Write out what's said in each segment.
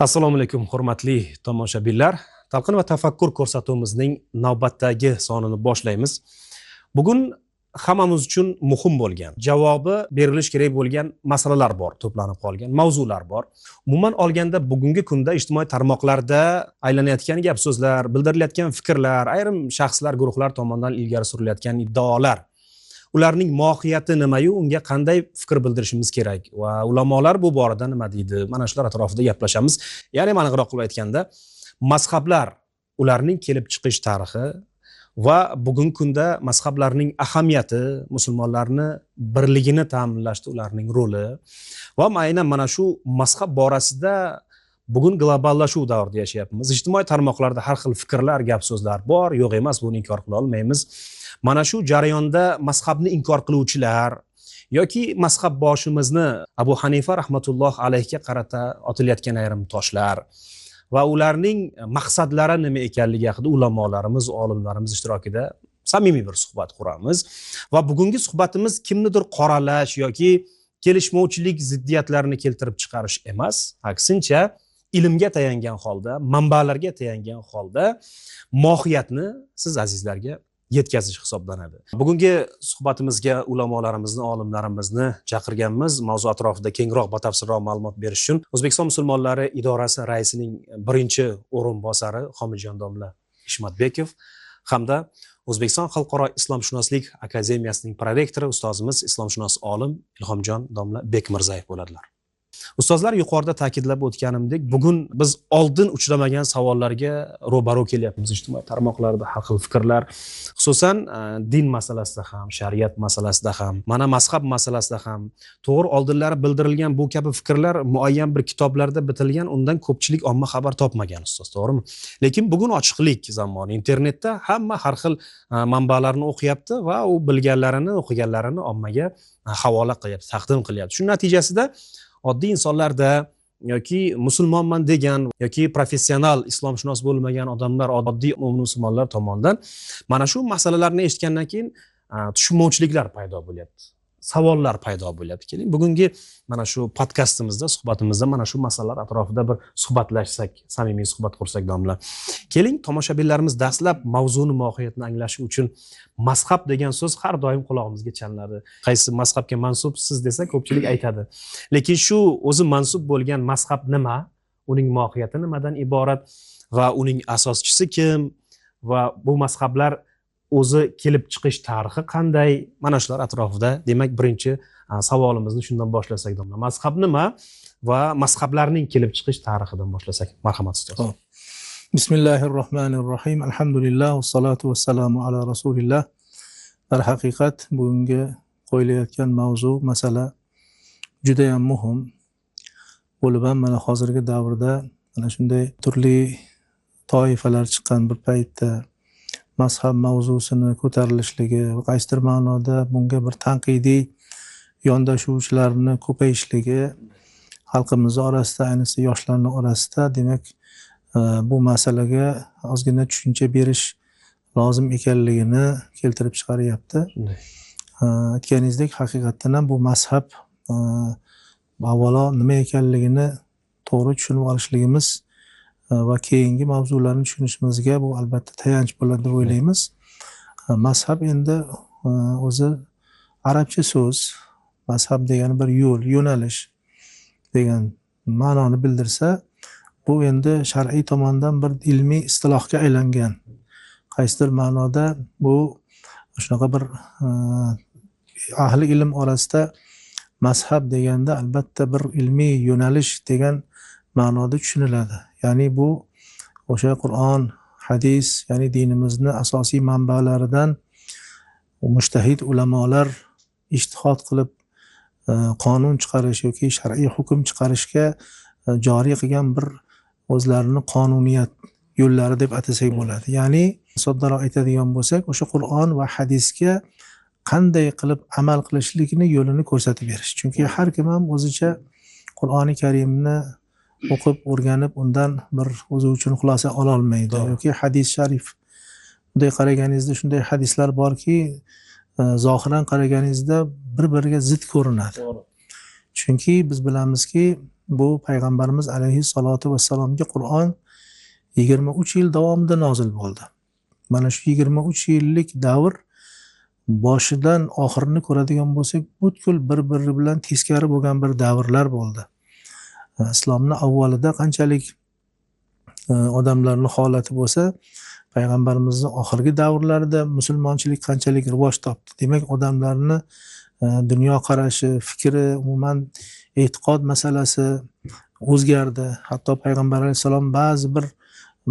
Assalomu alaykum hurmatli tomoshabinlar. Talqin va tafakkur ko'rsatuvimizning navbatdagi sonini boshlaymiz. Bugun hammamiz uchun muhim bo'lgan, javobi berilish kerak bo'lgan masalalar bor, to'planib qolgan mavzular bor. Umuman olganda bugungi kunda ijtimoiy tarmoqlarda aylanayotgan gap so'zlar, bildirilayotgan fikrlar, ayrim shaxslar, guruhlar tomonidan ilgari surilayotgan iddaolar, ularning mohiyati nima-yu, unga qanday fikr bildirishimiz kerak va ulamolar bu borada nima deydi? Mana shular atrofida gaplashamiz. Ya'ni aniqroq qilib aytganda, mazhablar, ularning kelib chiqish tarixi va bugungi kunda mazhablarning ahamiyati, musulmonlarni birligini ta'minlashda ularning roli va aynan mana shu mazhab borasida bugun globallashuv davrida yashayapmiz. Ijtimoiy tarmoqlarda har xil fikrlar, gap so'zlar bor, yo'q emas, buni inkor qila olmaymiz. Mana shu jarayonda mazhabni inkor qiluvchilar yoki mazhab boshimizni Abu Hanifa rahmatulloh alayhiga qarata otilayotgan ayrim toshlar va ularning maqsadlari nima ekanligi haqida ulamolarimiz, olimlarimiz ishtirokida samimiy bir suhbat quramiz va bugungi suhbatimiz kimnidir qoralash yoki kelishmovchilik ziddiyatlarini keltirib chiqarish emas, aksincha ilmga tayangan holda, manbalarga tayangan holda mohiyatni siz azizlarga yetkazish hisoblanadi. Bugungi suhbatimizga ulamolarimizni, olimlarimizni chaqirganmiz. Mavzu atrofida kengroq, batafsilroq ma'lumot berish uchun O'zbekiston musulmonlari idorasi raisining birinchi o'rinbosari Xomidjon domla Ishmatbekov hamda O'zbekiston xalqaro islomshunoslik akademiyasining prorektori ustozimiz islomshunos olim Ilhomjon domla Bekmirzayev bo'ladilar. Ustozlar, yuqorida ta'kidlab o'tganimdek, bugun biz oldin uchramagan savollarga ro'baro kelyapmiz. Ijtimoiy tarmoqlarda har xil fikrlar, xususan din masalasida ham, shariat masalasida ham, mana mazhab masalasida ham to'g'ri oldinlari bildirilgan bu kabi fikrlar muayyan bir kitoblarda bitilgan, undan ko'pchilik omma xabar topmagan ustoz, to'g'rimi? Lekin bugun ochiqlik zamoni, internetda hamma har xil manbalarni o'qiyapti va u bilganlarini, o'qiganlarini ommaga havola qilyapti, taqdim qilyapti. Shu natijasida oddiy insonlarda yoki musulmonman degan yoki professional islomshunos bo'lmagan odamlar, oddiy musulmonlar tomonidan mana shu masalalarni eshitgandan keyin tushunmovchiliklar paydo bo'lyapti. Savollar paydo bo'lyapti. Keling, bugungi mana shu podkastimizda, suhbatimizda mana shu masalalar atrofida bir suhbatlashsak, samimiy suhbat qursak domla. Keling, tomoshabinlarimiz dastlab mavzuni mohiyatini anglashi uchun mazhab degan so'z har doim qulog'imizga chalinadi. Qaysi mazhabga mansubsiz desa ko'pchilik aytadi. Lekin shu o'zi mansub bo'lgan mazhab nima? Uning mohiyati nimadan iborat va uning asoschisi kim? Va bu mazhablar o'zi kelib chiqish tarixi qanday? Mana shular atrofida, demak, birinchi savolimizni shundan boshlasak domla. Mazhab nima va mazhablarning kelib chiqish tarixidan boshlasak. Marhamat ustoz. Bismillahirrohmanirrohim. Alhamdulillah, vassalatu vassalamu ala rasulillah. Dar haqiqat bugungi qo'yilayotgan mavzu, masala juda ham muhim bo'lib ham mana hozirgi davrda mana shunday turli toifalar chiqqan bir paytda mazhab mavzusini ko'tarilishligi va qaysidir ma'noda bunga bir tanqidiy yondashuvchilarni ko'payishligi xalqimiz orasida, ayniqsa yoshlarning orasida, demak, bu masalaga ozgina tushuncha berish lozim ekanligini keltirib chiqaryapti. Aytganingizdek, haqiqatdan ham bu mazhab avvalo nima ekanligini to'g'ri tushunib olishligimiz va keyingi mavzularni tushunishimizga bu albatta tayanch bo'ladi deb o'ylaymiz. Mazhab endi o'zi arabcha so'z. Mazhab degani bir yo'l, yo'nalish degan ma'noni bildirsa, bu endi shar'iy tomondan bir ilmiy istilohga aylangan. Qaysidir ma'noda bu shunaqa bir ahli ilm orasida mazhab deganda albatta bir ilmiy yo'nalish degan ma'noda tushuniladi. Ya'ni bu o'sha Qur'on, hadis, ya'ni dinimizni asosiy manbalaridan mushtahid ulamolar ijtihod qilib qonun chiqarish yoki shar'iy hukm chiqarishga joriy qilgan bir o'zlarini qonuniyat yo'llari deb atasak bo'ladi. Ya'ni soddaroq aytadigan bo'lsak, o'sha Qur'on va hadisga qanday qilib amal qilishlikni yo'lini ko'rsatib berish. Chunki har kim ham o'zicha Qur'oni Karimni o'qib, o'rganib, undan bir o'zi uchun xulosa ola olmaydi. Yoki hadis sharif. Bunday qaraganingizda shunday hadislar borki, zohiran qaraganingizda bir-biriga zid ko'rinadi. Chunki biz bilamizki, bu payg'ambarimiz alayhissalotu vassalomga Qur'on 23 yil davomida nozil bo'ldi. Mana shu 23 yillik davr boshidan oxirini ko'radigan bo'lsak, butkul bir-biri bilan teskari bo'lgan bir davrlar bo'ldi. Islomning avvalida qanchalik odamlarning holati bo'lsa, payg'ambarimizning oxirgi davrlarida musulmonchilik qanchalik rivoj topdi. Demak, odamlarni dunyo qarashi, fikri, umuman e'tiqod masalasi o'zgardi. Hatto payg'ambar alayhisalom ba'zi bir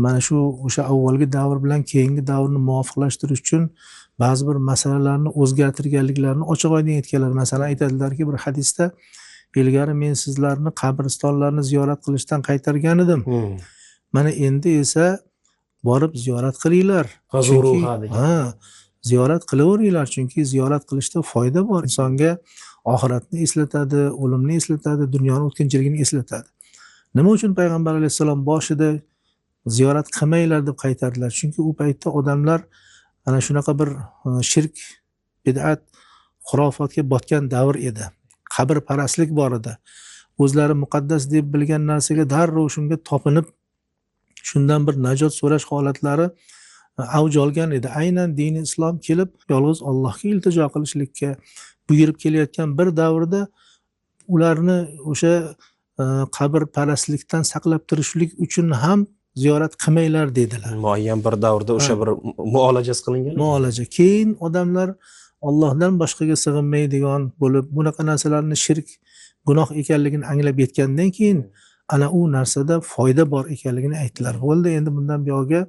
mana shu o'sha avvalgi davr bilan keyingi davrni muvofiqlashtirish uchun ba'zi bir masalalarni o'zgartirganliklarini ochiq-oydin aytganlar. Masalan, aytadilarki, bir hadisda ilgari men sizlarni qabristonlarni ziyorat qilishdan qaytargan edim. Mana endi esa borib ziyorat qilinglar. Ziyorat qilaveringlar, chunki ziyorat qilishda foyda bor. Insonga oxiratni eslatadi, o'limni eslatadi, dunyoning o'tkinchiligini eslatadi. Nima uchun payg'ambar alayhisalom boshida ziyorat qilmanglar deb qaytardilar? Chunki u paytda odamlar ana shunaqa bir shirk, bid'at, xurofotga botgan davr edi. Qabr parastlik bor edi. O'zlari muqaddas deb bilgan narsaga darrov shunga topinib, shundan bir najot so'rash holatlari avj olgan edi. Aynan dini islom kelib, yolg'iz Allohga iltijo qilishlikka buyurib kelayotgan bir davrda ularni o'sha qabr parastlikdan saqlab turishlik uchun ham ziyorat qilmanglar dedilar. Muayyan bir davrda o'sha bir muolajasi qilingan. Muolaja. Keyin odamlar Allohdan boshqaga sig'inmaydigan bo'lib, bunaqa narsalarni shirk, gunoh ekanligini anglab yetgandan keyin ana u narsada foyda bor ekanligini aytdilar. Bo'ldi, endi bundan buyog'iga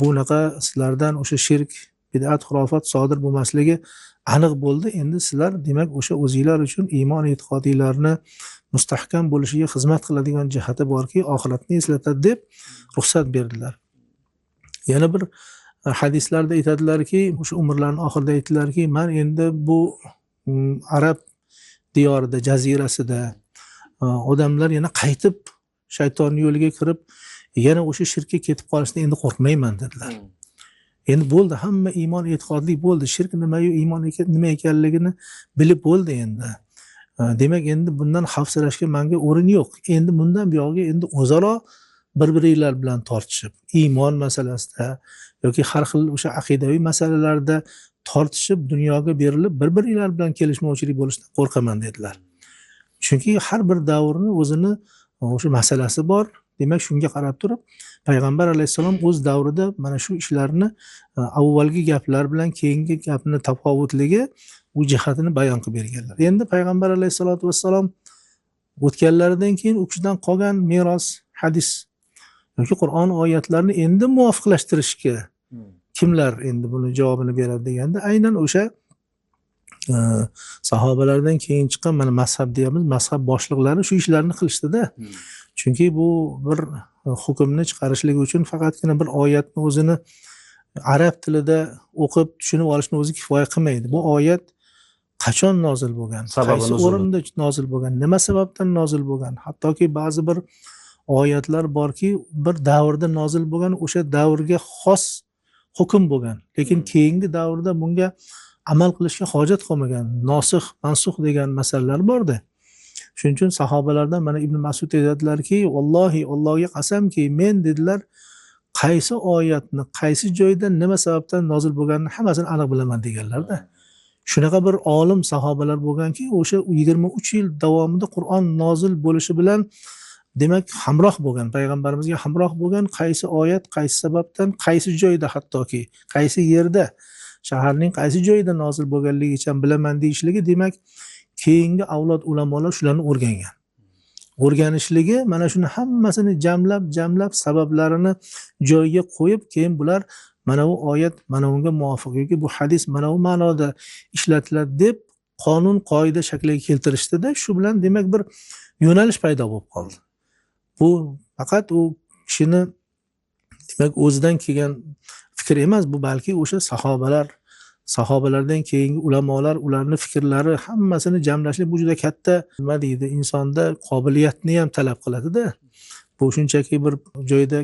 bunaqa sizlardan o'sha shirk, bid'at, xurofot sodir bo'lmasligi aniq bo'ldi. Endi sizlar demak o'sha o'zinglar uchun iymon e'tiqodinglarni mustahkam bo'lishiga xizmat qiladigan jihati borki, oxiratni eslatadi deb ruxsat berdilar. Yana bir hadislarda aytadilarki, o'sha umrlarning oxirida aytdilarki, men endi bu arab diyorida, jazirasida odamlar yana qaytib shaytonning yo'liga kirib, yana o'sha shirkka ketib qolishdan endi qo'rqmayman dedilar. Endi bo'ldi, hamma iymon e'tiqodli bo'ldi. Shirk nima-yu, iymon nima ekanligini bilib bo'ldi endi. Demak, endi bundan xavfsirashga menga o'rin yo'q. Endi bundan buyog'iga endi o'zaro bir-biringlar bilan tortishib, iymon masalasida yoki har xil o'sha aqidaviy masalalarda tortishib, dunyoga berilib, bir-biringlar bilan kelishmovchilik bo'lishdan qo'rqaman dedilar. Chunki har bir davrni o'zini o'sha masalasi bor. Demak, shunga qarab turib, payg'ambar alayhissalom o'z davrida mana shu ishlarni avvalgi gaplar bilan keyingi gapni tafovutligi u jihatini bayon qilib berganlar. Endi payg'ambar alayhissalotu vassalom o'tganlaridan keyin u kishidan qolgan meros, hadis yoki Qur'on oyatlarini endi muvofiqlashtirishga kimlar endi buni javobini beradi deganda, aynan o'sha sahobalardan keyin chiqqan mana mazhab deyamiz, mazhab boshliqlari shu ishlarni qilishdi-da. Chunki bu bir hukmni chiqarishlik uchun faqatgina bir oyatni o'zini arab tilida o'qib tushunib olishni o'zi kifoya qilmaydi. Bu oyat qachon nozil bo'lgan, qaysi o'rinda nozil bo'lgan, nima sababdan nozil bo'lgan, hattoki ba'zi bir oyatlar borki, bir davrda nozil bo'lgan, o'sha davrga xos hukm bo'lgan, lekin keyingi davrda bunga amal qilishga hojat qolmagan, nosix, mansux degan masalalar bordi. Shuning uchun sahobalardan mana Ibn Mas'ud aytadilarki, vallohi Allohga qasamki, men dedilar, qaysi oyatni, qaysi joyda nima sababdan nozil bo'lganini hammasini aniq bilaman deganlarda. Shunaqa bir olim sahobalar bo'lganki, o'sha 23 yil davomida Qur'on nozil bo'lishi bilan demak hamroh bo'lgan, payg'ambarimizga hamroh bo'lgan, qaysi oyat, qaysi sababdan, qaysi joyda, hattoki qaysi yerda, shaharning qaysi joyida nozil bo'lganligicha bilaman deyishligi, demak keyingi avlod ulamolar shularni o'rgangan. O'rganishligi mana shuni hammasini jamlab sabablarini joyiga qo'yib, keyin bular mana bu oyat mana unga muvofiq yoki bu hadis mana bu ma'noda ishlatiladi deb qonun qoida shakliga keltirishdi-da, shu bilan demak bir yo'nalish paydo bo'lib qoldi. Bu faqat u kishini demak o'zidan kelgan fikr emas, bu balki o'sha sahobalardan keyingi ulamolar, ularning fikrlari hammasini jamlashlik bu juda katta nima deydi, insonda qobiliyatni ham talab qiladi-da. Bu shunchaki bir joyda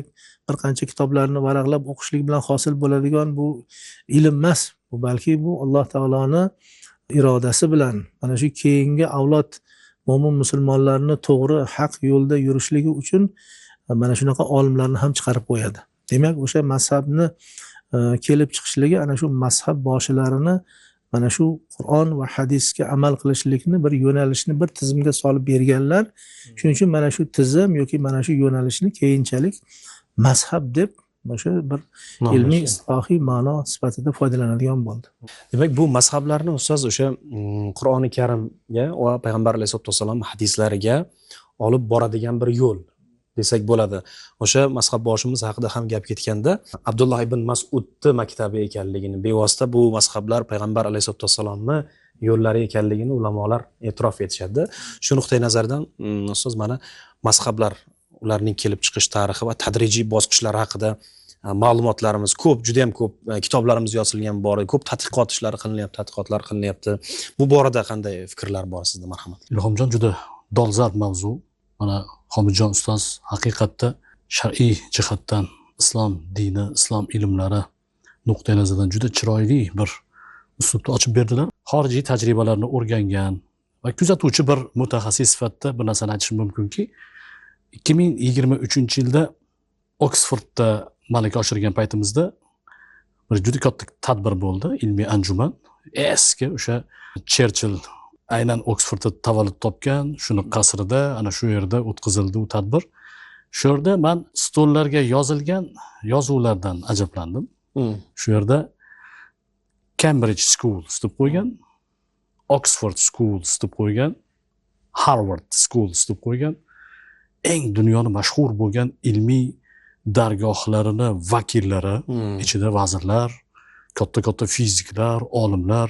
bir qancha kitoblarni varaqlab o'qishlik bilan hosil bo'ladigan bu ilm emas. Bu balki bu Alloh taoloning irodasi bilan mana shu keyingi avlod mo'min musulmonlarni to'g'ri haq yo'lda yurishligi uchun mana shunaqa olimlarni ham chiqarib qo'yadi. Demak, o'sha mazhabni kelib chiqishligi ana shu mazhab boshilarini mana shu Qur'on va hadisga amal qilishlikni bir yo'nalishni bir tizimga solib berganlar. Shuning uchun mana shu tizim yoki mana shu yo'nalishni keyinchalik mazhab deb o'sha bir ilmiy istilohiy ma'no sifatida foydalanadigan bo'ldi. Demak, bu mazhablarni ustoz o'sha Qur'oni Karimga va payg'ambar alayhisolatu vasallam hadislariga olib boradigan bir yo'l desak bo'ladi. O'sha mazhab boshimiz haqida ham gap ketganda, Abdulloh ibn Mas'udni maktabi ekanligini, bevosita bu mazhablar payg'ambar alayhisolatu vasallamni yo'llari ekanligini ulamolar e'tirof etishadi. Shu nuqtai nazardan ustoz, mana mazhablar, ularning kelib chiqish tarixi va tadrijiy bosqichlari haqida ma'lumotlarimiz ko'p, juda ham ko'p kitoblarimiz yozilgan bor, ko'p tadqiqotlar qilinyapti. Bu borada qanday fikrlar bor sizda, marhamat? Ilhomjon, juda dolzarb mavzu. Mana Homidjon ustoz haqiqatda shar'iy jihatdan islom dini, islom ilmlari nuqtai nazaridan juda chiroyli bir uslubni ochib berdilar. Xorijiy tajribalarni o'rgangan va kuzatuvchi bir mutaxassis sifatida bir narsani aytishim mumkinki, 2023-yilda Oksfordda malaka oshirgan paytimizda bir juda katta tadbir bo'ldi, ilmiy anjuman. Eski o'sha Cherchill aynan Oksfordda tavallud topgan, shuni qasrida ana shu yerda o'tkazildi u tadbir. Shu yerda men stollarga yozilgan yozuvlardan ajablandim. Shu yerda Cambridge Schools deb qo'ygan, Oxford Schools deb qo'ygan, Harvard Schools deb qo'ygan, eng dunyoni mashhur bo'lgan ilmiy dargohlarini vakillari, ichida vazirlar, katta fiziklar, olimlar,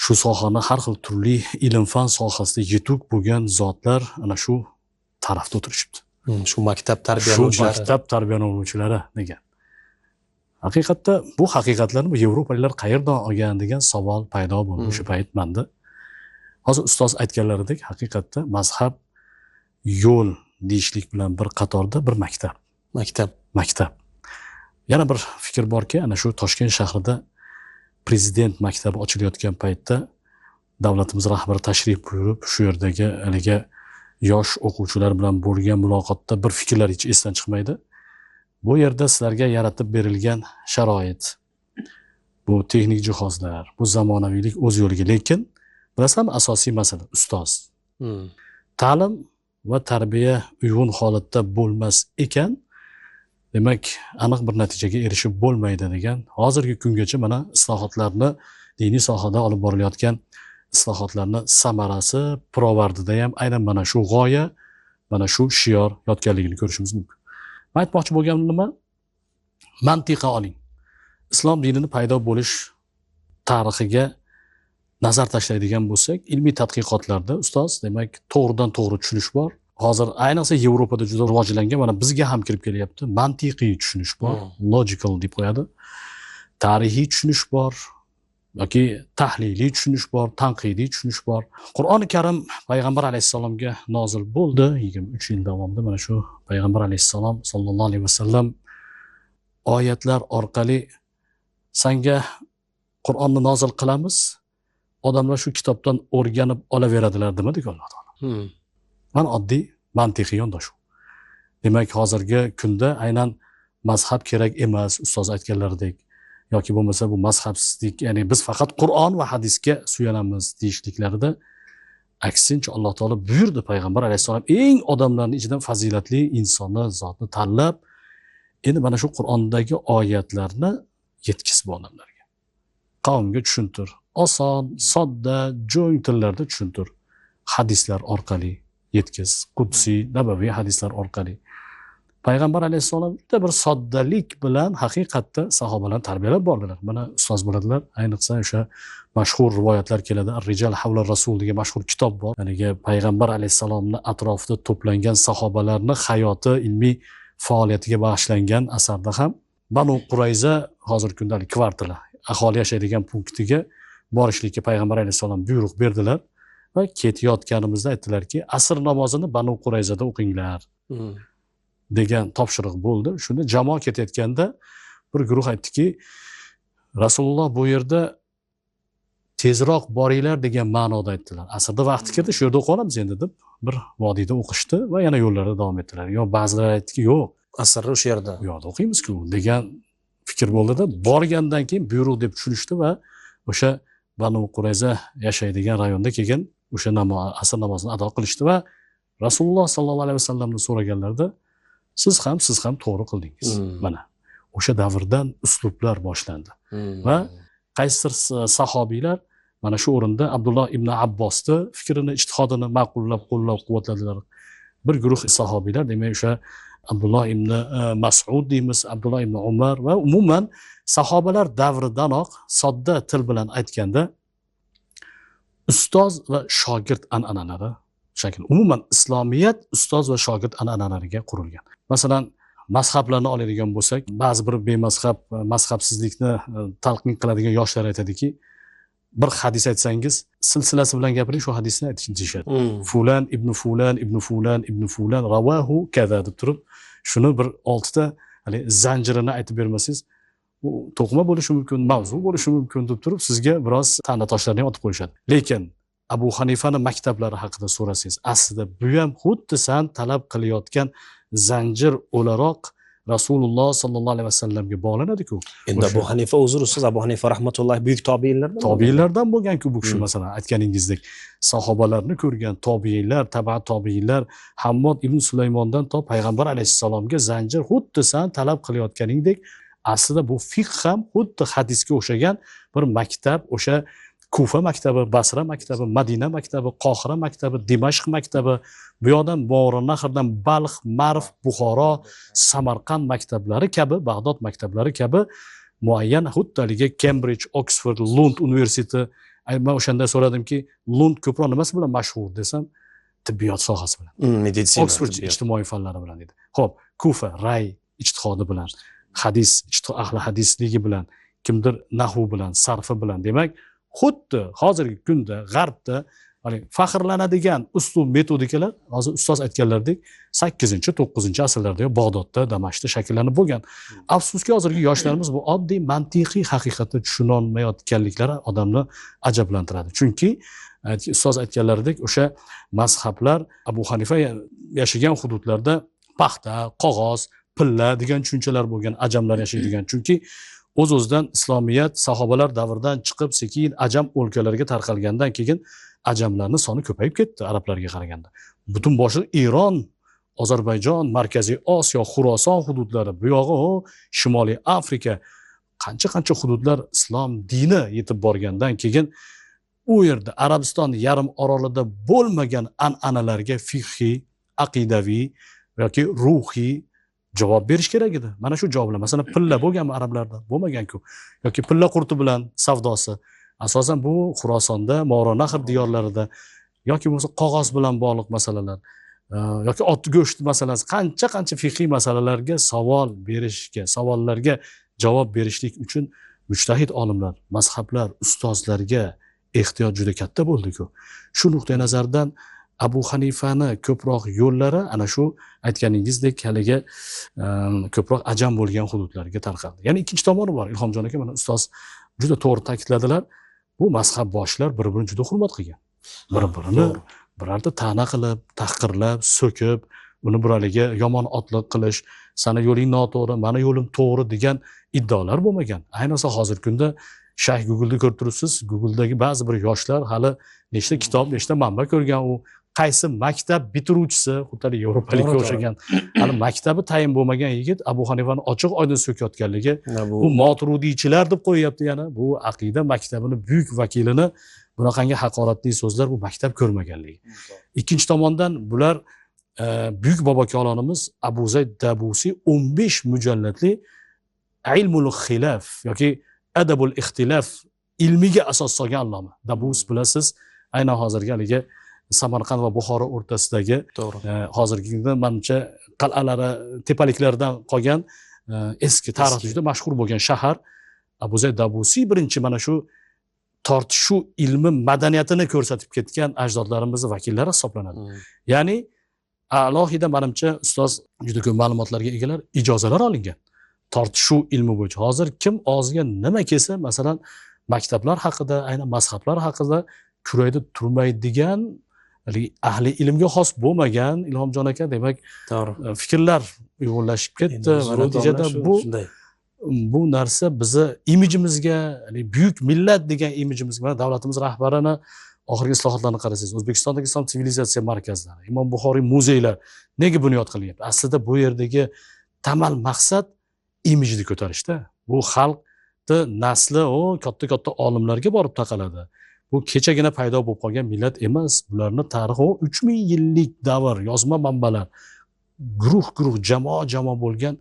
shu sohani har xil turli ilm-fan sohasida yetuk bo'lgan zotlar ana shu tarafda o'tirishibdi. Shu maktab tarbiyalanuvchilari degan. Haqiqatda bu haqiqatlarni bu yevropaliklar qayerdan olgan degan savol paydo bo'ldi o'sha payt menda. Hozir ustoz aytganlaridek, haqiqatda mazhab yo'l deyishlik bilan bir qatorda bir maktab. Yana bir fikr borki, ana shu Toshkent shahrida prezident maktabi ochilayotgan paytda davlatimiz rahbari tashrif buyurib, shu yerdagi haligi yosh o'quvchilar bilan bo'lgan muloqotda bir fikrlar hech esdan chiqmaydi. Bu yerda sizlarga yaratib berilgan sharoit, bu texnik jihozlar, bu zamonaviylik o'z yo'liga, lekin bilasizmi, asosiy masala ustoz. Ta'lim va tarbiya uyg'un holatda bo'lmas ekan, demak, aniq bir natijaga erishib bo'lmaydi degan. Hozirgi kungacha mana islohotlarni, diniy sohada olib borilayotgan islohotlarni samarasi, pirovardida ham aynan mana shu g'oya, mana shu shior yotganligini ko'rishimiz mumkin. Men aytmoqchi bo'lganim nima? Mantiqa oling. Islom dinini paydo bo'lish tarixiga nazar tashlaydigan bo'lsak, ilmiy tadqiqotlarda ustoz, demak, to'g'ridan to'g'ri tushunish bor. Hozir ayniqsa Yevropada juda rivojlangan, mana bizga ham kirib kelyapti. Mantiqiy tushunish bor, logical deb qo'yadi. Tarixiy tushunish bor, yoki tahliliy tushunish bor, tanqidiy tushunish bor. Qur'oni Karim payg'ambar alayhisalomga nozil bo'ldi 23 yil davomida. Mana shu payg'ambar alayhisalom sallallohu alayhi vasallam oyatlar orqali senga Qur'onni nozil qilamiz, odamlar shu kitobdan o'rganib olaveradilar demadiki Alloh taolo. Mana oddiy mantiqiy yondashuv. Demak, hozirgi kunda aynan mazhab kerak emas, ustoz aytganlaridek, yoki bo'lmasa bu mazhabsizlik, ya'ni biz faqat Qur'on va hadisga suyanamiz deyishliklarida, aksincha Alloh taolo buyurdi, payg'ambar alayhisalom eng odamlarning ichidan fazilatli insonni, zotni tanlab, endi mana shu Qur'ondagi oyatlarni yetkazib odamlarga. Qavmga tushuntir. Oson, sodda, jo'ng tillarda tushuntir. Hadislar orqali yetkiz. Qudsiy, nabaviy hadislar orqali. Payg'ambar alayhissalom juda bir soddalik bilan haqiqatda sahobalarni tarbiyalab bordilar. Mana ustoz bo'ladilar. Ayniqsa o'sha mashhur rivoyatlar keladi. Ar-Rijal havla Rasul degan mashhur kitob bor. Ya'ni payg'ambar alayhissalomni atrofida to'plangan sahobalarning hayoti, ilmiy faoliyatiga bag'ishlangan asarda ham Banu Qurayza hozirgi kundalik kvartali aholi yashaydigan punktiga borishlikka payg'ambar alayhissalom buyruq berdilar va ketayotganimizda aytdilarki, asr namozini Banu Qurayzada o'qinglar degan topshiriq bo'ldi. Shunda jamoa ketayotganda bir guruh aytdiki, Rasululloh bu yerda tezroq boringlar degan ma'noda aytdilar. Asrda vaqti kirdi, shu yerda o'qib olamiz endi deb bir vodiyda o'qishdi va yana yo'llarida davom etdilar. Yo ba'zilar aytdiki, yo'q, asrlar o'sha yerda. bu yoqda o'qiymiz-ku degan fikr bo'ldida, borgandan keyin buyruq deb tushunishdi va o'sha Banu Qurayza yashaydigan rayonda keyin o'sha asr namozini ado qilishdi va Rasululloh sollallohu alayhi vasallamdan so'raganlarda siz ham to'g'ri qildingiz. Mana o'sha davrdan uslublar boshlandi. Va qaysidir sahobiylar mana shu o'rinda Abdulloh ibn Abbosni fikrini, ijtihodini ma'qullab, qo'llab-quvvatladilar. Bir guruh sahobiylar, demak o'sha Abdulloh ibn Mas'ud deymiz, Abdulloh ibn Umar va umuman sahobalar davridanoq sodda til bilan aytganda ustoz va shogird an'analari shakl. Umuman islomiyat ustoz va shogird an'analariga qurilgan. Masalan, mazhablarni oladigan bo'lsak, ba'zi bir bemazhab, mazhabsizlikni talqin qiladigan yoshlar aytadiki, bir hadis aytsangiz, silsilasi bilan gapiring, shu hadisni aytishadi. Fulan ibn Fulan ibn Fulan ibn Fulan ravahu kaza deb turib, shuni bir 6 ta zanjirini aytib bermasangiz, u to'qima bo'lishi mumkin, mavzu bo'lishi mumkin deb turib, sizga biroz ta'na toshlarni otib qo'yishadi. Lekin Abu Hanifani maktablari haqida so'rasangiz, aslida bu ham xuddi san talab qilayotgan zanjir o'laroq Rasululloh sollallohu alayhi vasallamga bog'lanadi-ku. Endi Abu Hanifa, uzr-siz, Abu Hanifa rahmatullohi buyuk tobiinlardan. Tobiinlardan bo'lgan-ku bu kishi, masalan, aytganingizdek, sahobalarni ko'rgan tobiinlar, taba tobiinlar, Hammod ibn Sulaymondan to payg'ambar alayhissalomga zanjir xuddi san talab qilayotganingdek, aslida bu fiqh ham xuddi hadisga o'xshagan bir maktab, o'sha Kufa maktabi, Basra maktabi, Madina maktabi, Qohira maktabi, Dimashq maktabi, bu yoqdan Movarounnahrdan Balx, Marv, Buxoro, Samarqand maktablari kabi, Bag'dod maktablari kabi muayyan xuddi haligi Cambridge, Oxford, Lund universiteti. Men o'shanda so'radimki, Lund ko'proq nimasi bilan mashhur desam, tibbiyot sohasi bilan. Meditsina, Oxford ijtimoiy fanlari bilan dedi. Xo'p, Kufa ray ijtihodi bilan, hadis, ahli hadisligi bilan, kimdir nahvu bilan, sarfi bilan. Demak, xuddi hozirgi kunda g'arbda faxrlanadigan uslub metodikalar hozir ustoz aytganlaridek 8-9 asrlarda Bag'dodda, Damashqda shakllanib bo'lgan. Afsuski hozirgi yoshlarimiz bu oddiy mantiqiy haqiqatni tushunolmayotganliklari odamni ajablantiradi. Chunki ustoz aytganlaridek o'sha mazhablar Abu Hanifa yashagan hududlarda paxta, qog'oz, pilla degan tushunchalar bo'lgan, ajamlar yashaydigan. Chunki o'z-o'zidan islomiyat sahobalar davridan chiqib sekin ajam o'lkalariga tarqalgandan keyin ajamlarning soni ko'payib ketdi arablarga qaraganda. Butun boshi Eron, Ozarbayjon, Markaziy Osiyo, Xuroson hududlari, bu yog'i Shimoliy Afrika, qancha hududlar islom dini yetib borgandan keyin u yerda Arabiston yarim orolida bo'lmagan an'analarga fiqhiy, aqidaviy yoki ruhiy javob berish kerak edi. Mana shu javoblar. Masalan, pilla bo'lganmi arablarda? Bo'lmagan-ku. Yoki pilla qurti bilan savdosi. Asosan bu Xurosonda, Movarounnahr diyorlarida yoki bo'lmasa qog'oz bilan bog'liq masalalar, yoki ot go'shti masalasi, qancha fiqhiy masalalarga savol berishga, savollarga javob berishlik uchun mujtahid olimlar, mazhablar, ustozlarga ehtiyoj juda katta bo'ldi-ku. Shu nuqtai nazardan Abu Hanifani ko'proq yo'llari ana shu aytganingizdek haligi ko'proq ajam bo'lgan hududlarga tarqaldi. Ya'ni ikkinchi tomoni bor. Ilhomjon aka, mana ustoz juda to'g'ri ta'kidladilar. Bu mazhab boshlar bir-birini juda hurmat qilgan. Bir-birini birarta ta'na qilib, tahqirlab, so'kib, uni bir haligi yomon otliq qilish, sana yo'ling noto'g'ri, mana yo'lim to'g'ri degan iddaolar bo'lmagan. Ayniqsa hozirgi kunda Shayx Google'da ko'rib turibsiz, Google'dagi ba'zi bir yoshlar hali nechta kitob, nechta manba ko'rgan, u qaysi maktab bitiruvchisi, xuddi yevropalikka o'xshagan, hali maktabi tayin bo'lmagan yigit Abu Hanifani ochiq oydin so'kayotganligi, bu Moturudiychilar deb qo'yyapti yana. Bu aqida maktabini buyuk vakilini bunaqangi haqoratli so'zlar, bu maktab ko'rmaganligi. Ikkinchi tomondan bular buyuk bobokalonimiz Abu Zayd Dabusi 15 mujalladli Ilmul Xilaf yoki Adabul Ixtilaf ilmiga asos solgan alloma. Dabus bilasiz, aynan hozirgi haligi Samarqand va Buxoro o'rtasidagi hozirgi kunda menimcha qal'alari, tepaliklardan qolgan eski tarixda juda mashhur bo'lgan shahar. Abu Zayd Dabusi birinchi mana shu tortishuv ilmi madaniyatini ko'rsatib ketgan ajdodlarimizning vakillari hisoblanadi. Ya'ni alohida menimcha ustoz juda ko'p ma'lumotlarga egalar, ijozalar olingan tortishuv ilmi bo'yicha. Hozir kim og'ziga nima kelsa, masalan, maktablar haqida, aynan mazhablar haqida kurayda turmaydigan, ahli ilmga xos bo'lmagan Ilhomjon aka, demak, To'g'ri. fikrlar uyg'unlashib ketdi va natijada bu narsa bizni imijimizga, buyuk millat degan imijimizga, davlatimiz rahbarini oxirgi islohotlarni qarasangiz, O'zbekistondagi islom sivilizatsiya markazlari, Imom Buxoriy muzeylar nega bunyod qilinyapti? Aslida bu yerdagi tamal maqsad imijni ko'tarishda. Bu xalqni nasli katta olimlarga borib taqaladi. Bu kechagina paydo bo'lib qolgan millat emas. Bularning tarixi 3000 yillik davr, yozma manbalar, guruh jamoa bo'lgan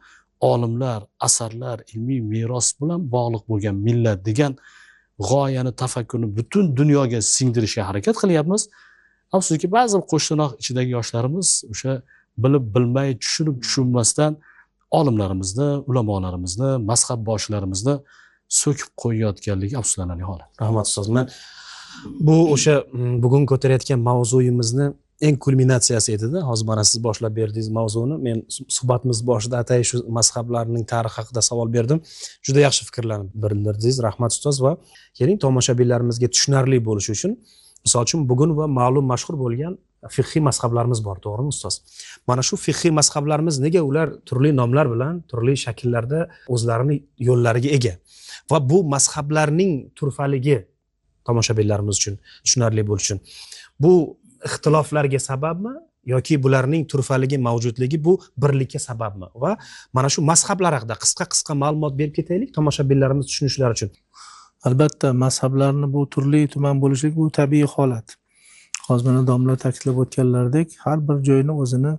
olimlar, asarlar, ilmiy meros bilan bog'liq bo'lgan millat degan g'oyani, tafakkurni butun dunyoga singdirishga harakat qilyapmiz. Afsuski, ba'zi qo'shnoq ichidagi yoshlarimiz o'sha bilib bilmay, tushunib tushunmasdan olimlarimizni, ulamolarimizni, mazhab boshlarimizni so'kib qo'yayotganligi afsuslanarli holat. Rahmat ustoz. Men bu o'sha bugun ko'tarayotgan mavzuyimizni eng kulminatsiyasi edi-da. Hozir mana siz boshlab berdingiz mavzuni. Men suhbatimiz boshida atayin shu mazhablarning tarixi haqida savol berdim. Juda yaxshi fikrlarni bildirdingiz. Rahmat ustoz. Va keling, tomoshabinlarimizga tushunarli bo'lishi uchun, misol uchun bugun va ma'lum mashhur bo'lgan fiqhiy mazhablarimiz bor, to'g'rimi ustoz? Mana shu fiqhiy mazhablarimiz nega ular turli nomlar bilan, turli shakllarda o'zlarini yo'llariga ega? Va bu mazhablarning turfaligi tomoshabinlarimiz uchun tushunarli bo'lishi uchun bu ixtiloflarga sababmi yoki bularning turfaligi mavjudligi bu birlikka sababmi? Va mana shu mazhablar haqida qisqa ma'lumot berib ketaylik tomoshabinlarimiz tushunishlari uchun. Albatta, mazhablarni bu turli tuman bo'lishligi bu tabiiy holat. Hozir mana domla ta'kidlab o'tganlaridek, har bir joyning o'zini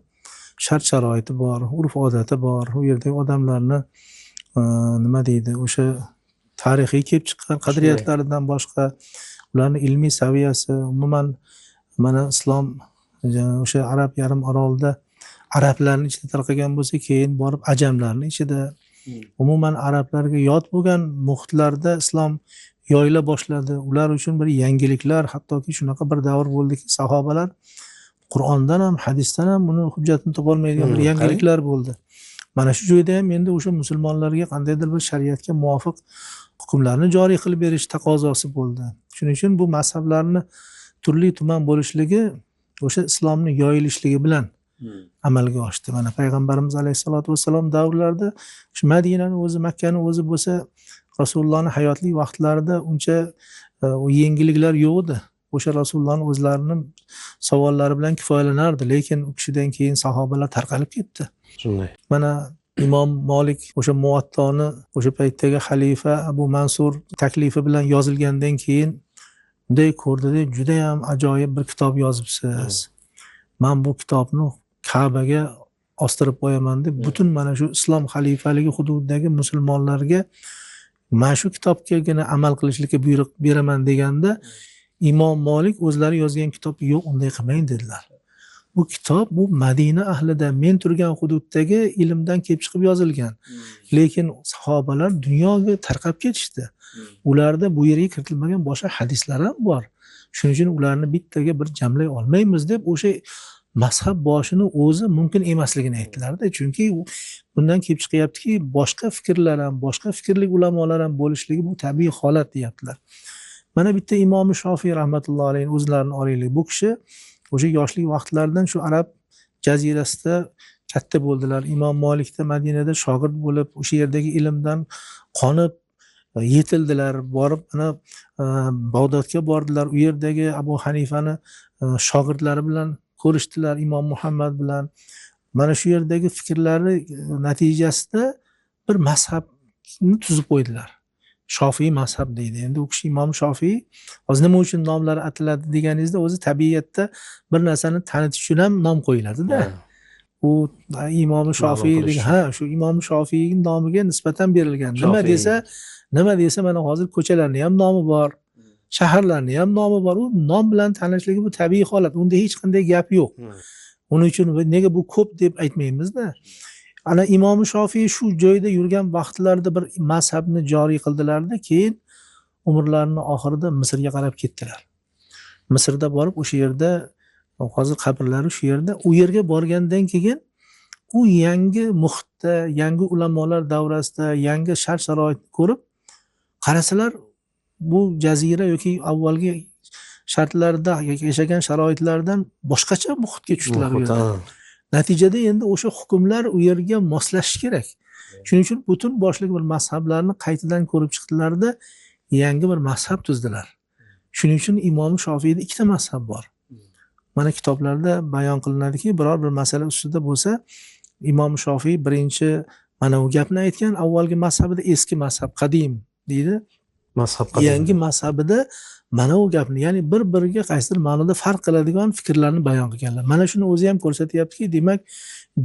shart-sharoiti bor, urf-odati bor. U yerdagi odamlarni nima deydi, o'sha tarixiy kelib chiqqan qadriyatlaridan boshqa, ularning ilmiy saviyasi, umuman mana islom o'sha arab yarim orolida arablarning ichida tarqagan bo'lsa, keyin borib ajamlarning ichida, umuman arablarga yot bo'lgan muhitlarda islom yoyila boshladi. Ular uchun bir yangiliklar, hattoki shunaqa bir davr bo'ldiki, sahobalar Qur'ondan ham, hadisdan ham buni hujjatini topolmaydigan bir yangiliklar bo'ldi. Mana shu joyda ham endi o'sha musulmonlarga qandaydir bir shariatga muvofiq hukmlarni joriy qilib berish taqozosi bo'ldi. Shuning uchun bu mazhablarni turli tuman bo'lishligi o'sha islomni yoyilishligi bilan amalga oshdi. Mana payg'ambarimiz alayhisolatu vassalom davrlarida shu Madinani o'zi, Makkani o'zi bo'lsa, Rasulullohning hayotli vaqtlarida uncha yengilliklar yo'q edi. O'sha Rasulullohning o'zlarining savollari bilan kifoyalanardi, lekin u kishidan keyin sahobalar tarqalib ketdi. Shunday. Mana Imom Molik o'sha Muvattoni o'sha paytdagi xalifa Abu Mansur taklifi bilan yozilgandan keyin bunday ko'rdida, juda ham ajoyib bir kitob yozibsiz. Men bu kitobni Ka'baga ostirib qo'yaman deb butun mana shu islom xalifaligi hududidagi musulmonlarga mana shu kitobgagina amal qilishlikka buyruq beraman deganda, Imom Molik o'zlari yozgan kitob yo'q, unday qilmang dedilar. Bu kitob bu Madina ahlida, men turgan hududdagi ilmdan kelib chiqib yozilgan. Lekin sahobalar dunyoga tarqab ketishdi. Ularda bu yerga kiritilmagan boshqa hadislar ham bor. Shuning uchun ularni bittaga bir jamlay olmaymiz deb o'sha mazhab boshini o'zi mumkin emasligini aytdilar-da. Chunki bundan kelib chiqyaptiki, boshqa fikrlar ham, boshqa fikrli ulamolar ham bo'lishligi bu tabiiy holat deyaptilar. Mana bitta Imom Shofiy rahmatullohi alayhi o'zlarini olaylik. Bu kishi o'sha yoshlik vaqtlaridan shu arab jazirasida katta bo'ldilar. Imom Molikda Madinada shogird bo'lib, o'sha yerdagi ilmdan qonib yetildilar. Borib mana Bag'dodga bordilar. U yerdagi Abu Hanifani shogirdlari bilan ko'rishdilar, Imom Muhammad bilan. Mana shu yerdagi fikrlari natijasida bir mazhabni tuzib qo'ydilar. Shofiy mazhab deydi. Endi u kishi Imom Shofiy, hozir nima uchun nomlari atiladi deganingizda, o'zi tabiatda bir narsani tanitish uchun ham nom qo'yiladi-da. U Imom Shofiy degan, shu Imom Shofiyning nomiga nisbatan berilgan. Nima desa mana hozir ko'chalarning ham nomi bor, shaharlarning ham nomi bor. U nom bilan tanishligi bu tabiiy holat. Unda hech qanday gap yo'q. Uning uchun nega bu ko'p deb aytmaymiz-da. Ana Imom Shofiy shu joyda yurgan vaqtlarida bir mazhabni joriy qildilar-da, keyin umrlarining oxirida Misrga qarab ketdilar. Misrda borib o'sha yerda, hozir qabrlari shu yerda, u yerga borgandan keyin u yangi muhitda, yangi ulamolar davrasida, yangi shart-sharoitni ko'rib qarasalar, bu jazira yoki avvalgi shartlarda yashagan sharoitlardan boshqacha muhitga tushdilar u yerda. Natijada endi o'sha hukmlar u yerga moslashishi kerak. Shuning uchun butun boshli bir mazhablarni qaytadan ko'rib chiqdilarda yangi bir mazhab tuzdilar. Shuning uchun Imom Shofiyda ikkita mazhab bor. Mana kitoblarda bayon qilinadiki, biror bir masala ustida bo'lsa, Imom Shofiy birinchi mana bu gapni aytgan, avvalgi mazhabida eski mazhab qadim deydi. Mazhab Yangi mazhabida mana u gapni, ya'ni bir-biriga qaysidir ma'noda farq qiladigan fikrlarni bayon qilganlar. Mana shuni o'zi ham ko'rsatyaptiki, demak,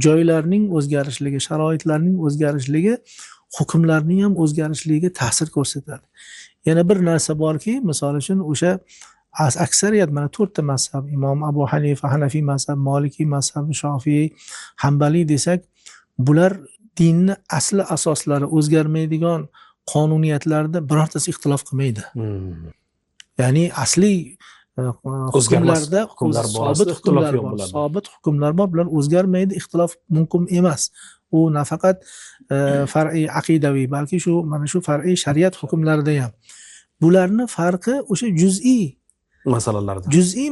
joylarning o'zgarishligi, sharoitlarning o'zgarishligi hukmlarning ham o'zgarishligiga ta'sir ko'rsatadi. Yana bir narsa borki, misol uchun o'sha aksariyat mana 4 ta mazhab, Imom Abu Hanifa, Hanafiy mazhab, Maliki mazhab, Shofiy, Hanbali desak, bular dinni asli asoslari o'zgarmaydigan qonuniyatlarda birortasi ixtilof qilmaydi. Ya'ni asli hukmlarda sobit hukmlar bor, sobit hukmlar bor, bular o'zgarmaydi, ixtilof mumkin emas. U nafaqat far'iy aqidaviy, balki shu mana shu far'iy shariat hukmlarida ham. Bularning farqi o'sha juz'iy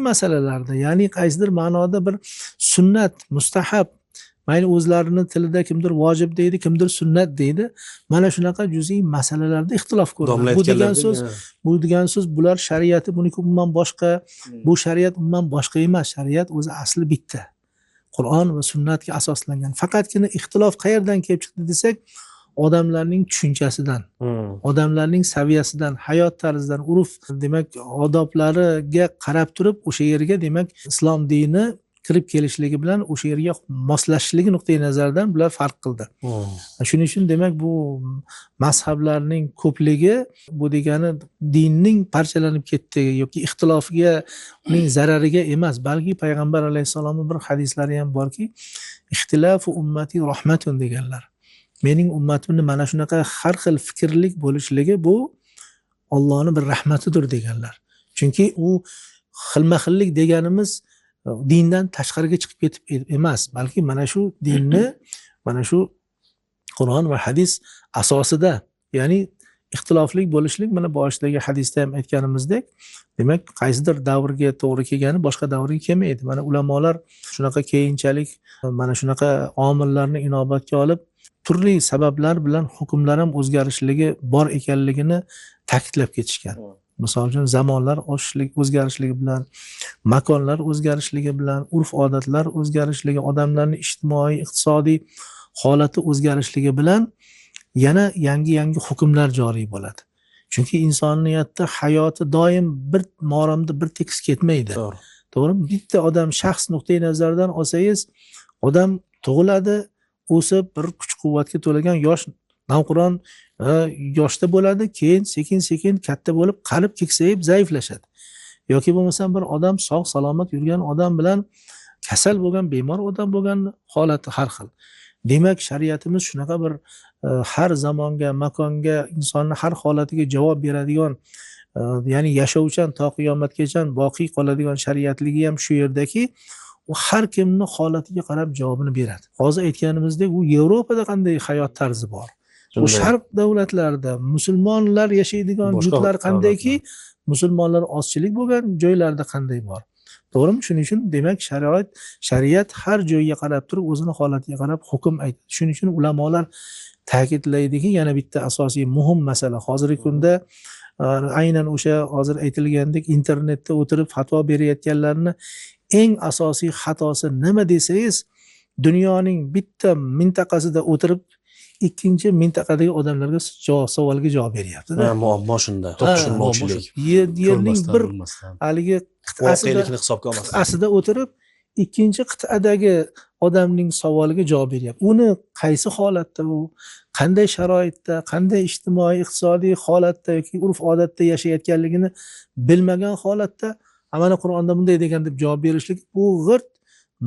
masalalarda, ya'ni qaysidir ma'noda bir sunnat, mustahab, mayli o'zlarini tilida kimdir vojib deydi, kimdir sunnat deydi. Mana shunaqa juz'iy masalalarda ixtilof ko'radi. Bu degan so'z bular shariati buniki umuman boshqa, bu shariat umuman boshqa emas. Shariat o'zi asli bitta. Qur'on va sunnatga asoslangan. Faqatgina ixtilof qayerdan kelib chiqdi desak, odamlarning tushunchasidan, odamlarning saviyasidan, hayot tarzidan, urf, demak, odoblariga qarab turib o'sha yerga, demak, islom dini kirib kelishligi bilan o'sha yerga moslashishligi nuqtai nazaridan bular farq qildi. Shuning uchun demak bu mazhablarning ko'pligi bu degani dinning parchalanib ketdi yoki ixtilofiga, uning zarariga emas, balki payg'ambar alayhissalomning bir hadislari ham borki, ixtilofu ummati rahmatun deganlar. Mening ummatimni mana shunaqa har xil fikrlik bo'lishligi bu Allohning bir rahmatidir deganlar. Chunki u xilma-xillik deganimiz dindan tashqariga chiqib ketib emas, balki mana shu dinni, mana shu Qur'on va hadis asosida, ya'ni ixtiloflik bo'lishlik, mana boshidagi hadisda ham aytganimizdek, demak, qaysidir davrga to'g'ri kelgani boshqa davrga kelmaydi. Mana ulamolar shunaqa keyinchalik mana shunaqa omillarni inobatga olib, turli sabablar bilan hukmlar ham o'zgarishligi bor ekanligini ta'kidlab ketishgan. Misol uchun zamonlar o'zgarishligi bilan, makonlar o'zgarishligi bilan, urf-odatlar o'zgarishligi, odamlarning ijtimoiy, iqtisodiy holati o'zgarishligi bilan yana yangi hukmlar joriy bo'ladi. Chunki insoniyatda hayoti doim bir moramda bir tekis ketmaydi. To'g'rimi? Bitta odam shaxs nuqtai nazaridan olsangiz, odam tug'iladi, o'sib bir kuch-quvvatga to'lagan yosh navqiron yoshda bo'ladi, keyin sekin-sekin katta bo'lib, qalb keksayib, zaiflashadi. Yoki bo'lmasam bir odam sog' salomat yurgan odam bilan kasal bo'lgan, bemor odam bo'lgan holati har xil. Demak, shariatimiz shunaqa bir har zamonga, makonga, insonni har holatiga javob beradigan, ya'ni yashovchan to qiyomatgacha boqiy qoladigan shariatligi ham shu yerdaki, u har kimni holatiga qarab javobini beradi. Hozir aytganimizdek, u Yevropada qanday hayot tarzi bor, u sharq davlatlarida musulmonlar yashaydigan yurtlar qandayki, musulmonlar ozchilik bo'lgan joylarda qanday bor. To'g'rimi? Shuning uchun demak shariat har joyga qarab turib, o'zini holatiga qarab hukm aytadi. Shuning uchun ulamolar ta'kidlaydiki, yana bitta asosiy muhim masala hozirgi kunda aynan o'sha hozir aytilgandek internetda o'tirib fatvo berayotganlarni eng asosiy xatosi nima desangiz, dunyoning bitta mintaqasida o'tirib ikkinchi mintaqadagi odamlarga savolga javob beryapti-da. Muammo shunda, tushunmovchilik. Yerning bir haligi voqelikni hisobga olmasdan qit'asida o'tirib ikkinchi qit'adagi odamning savoliga javob beryapti. Uni qaysi holatda, u qanday sharoitda, qanday ijtimoiy, iqtisodiy holatda yoki urf-odatda yashayotganligini bilmagan holatda mana Qur'onda bunday degan deb javob berishlik bu g'irt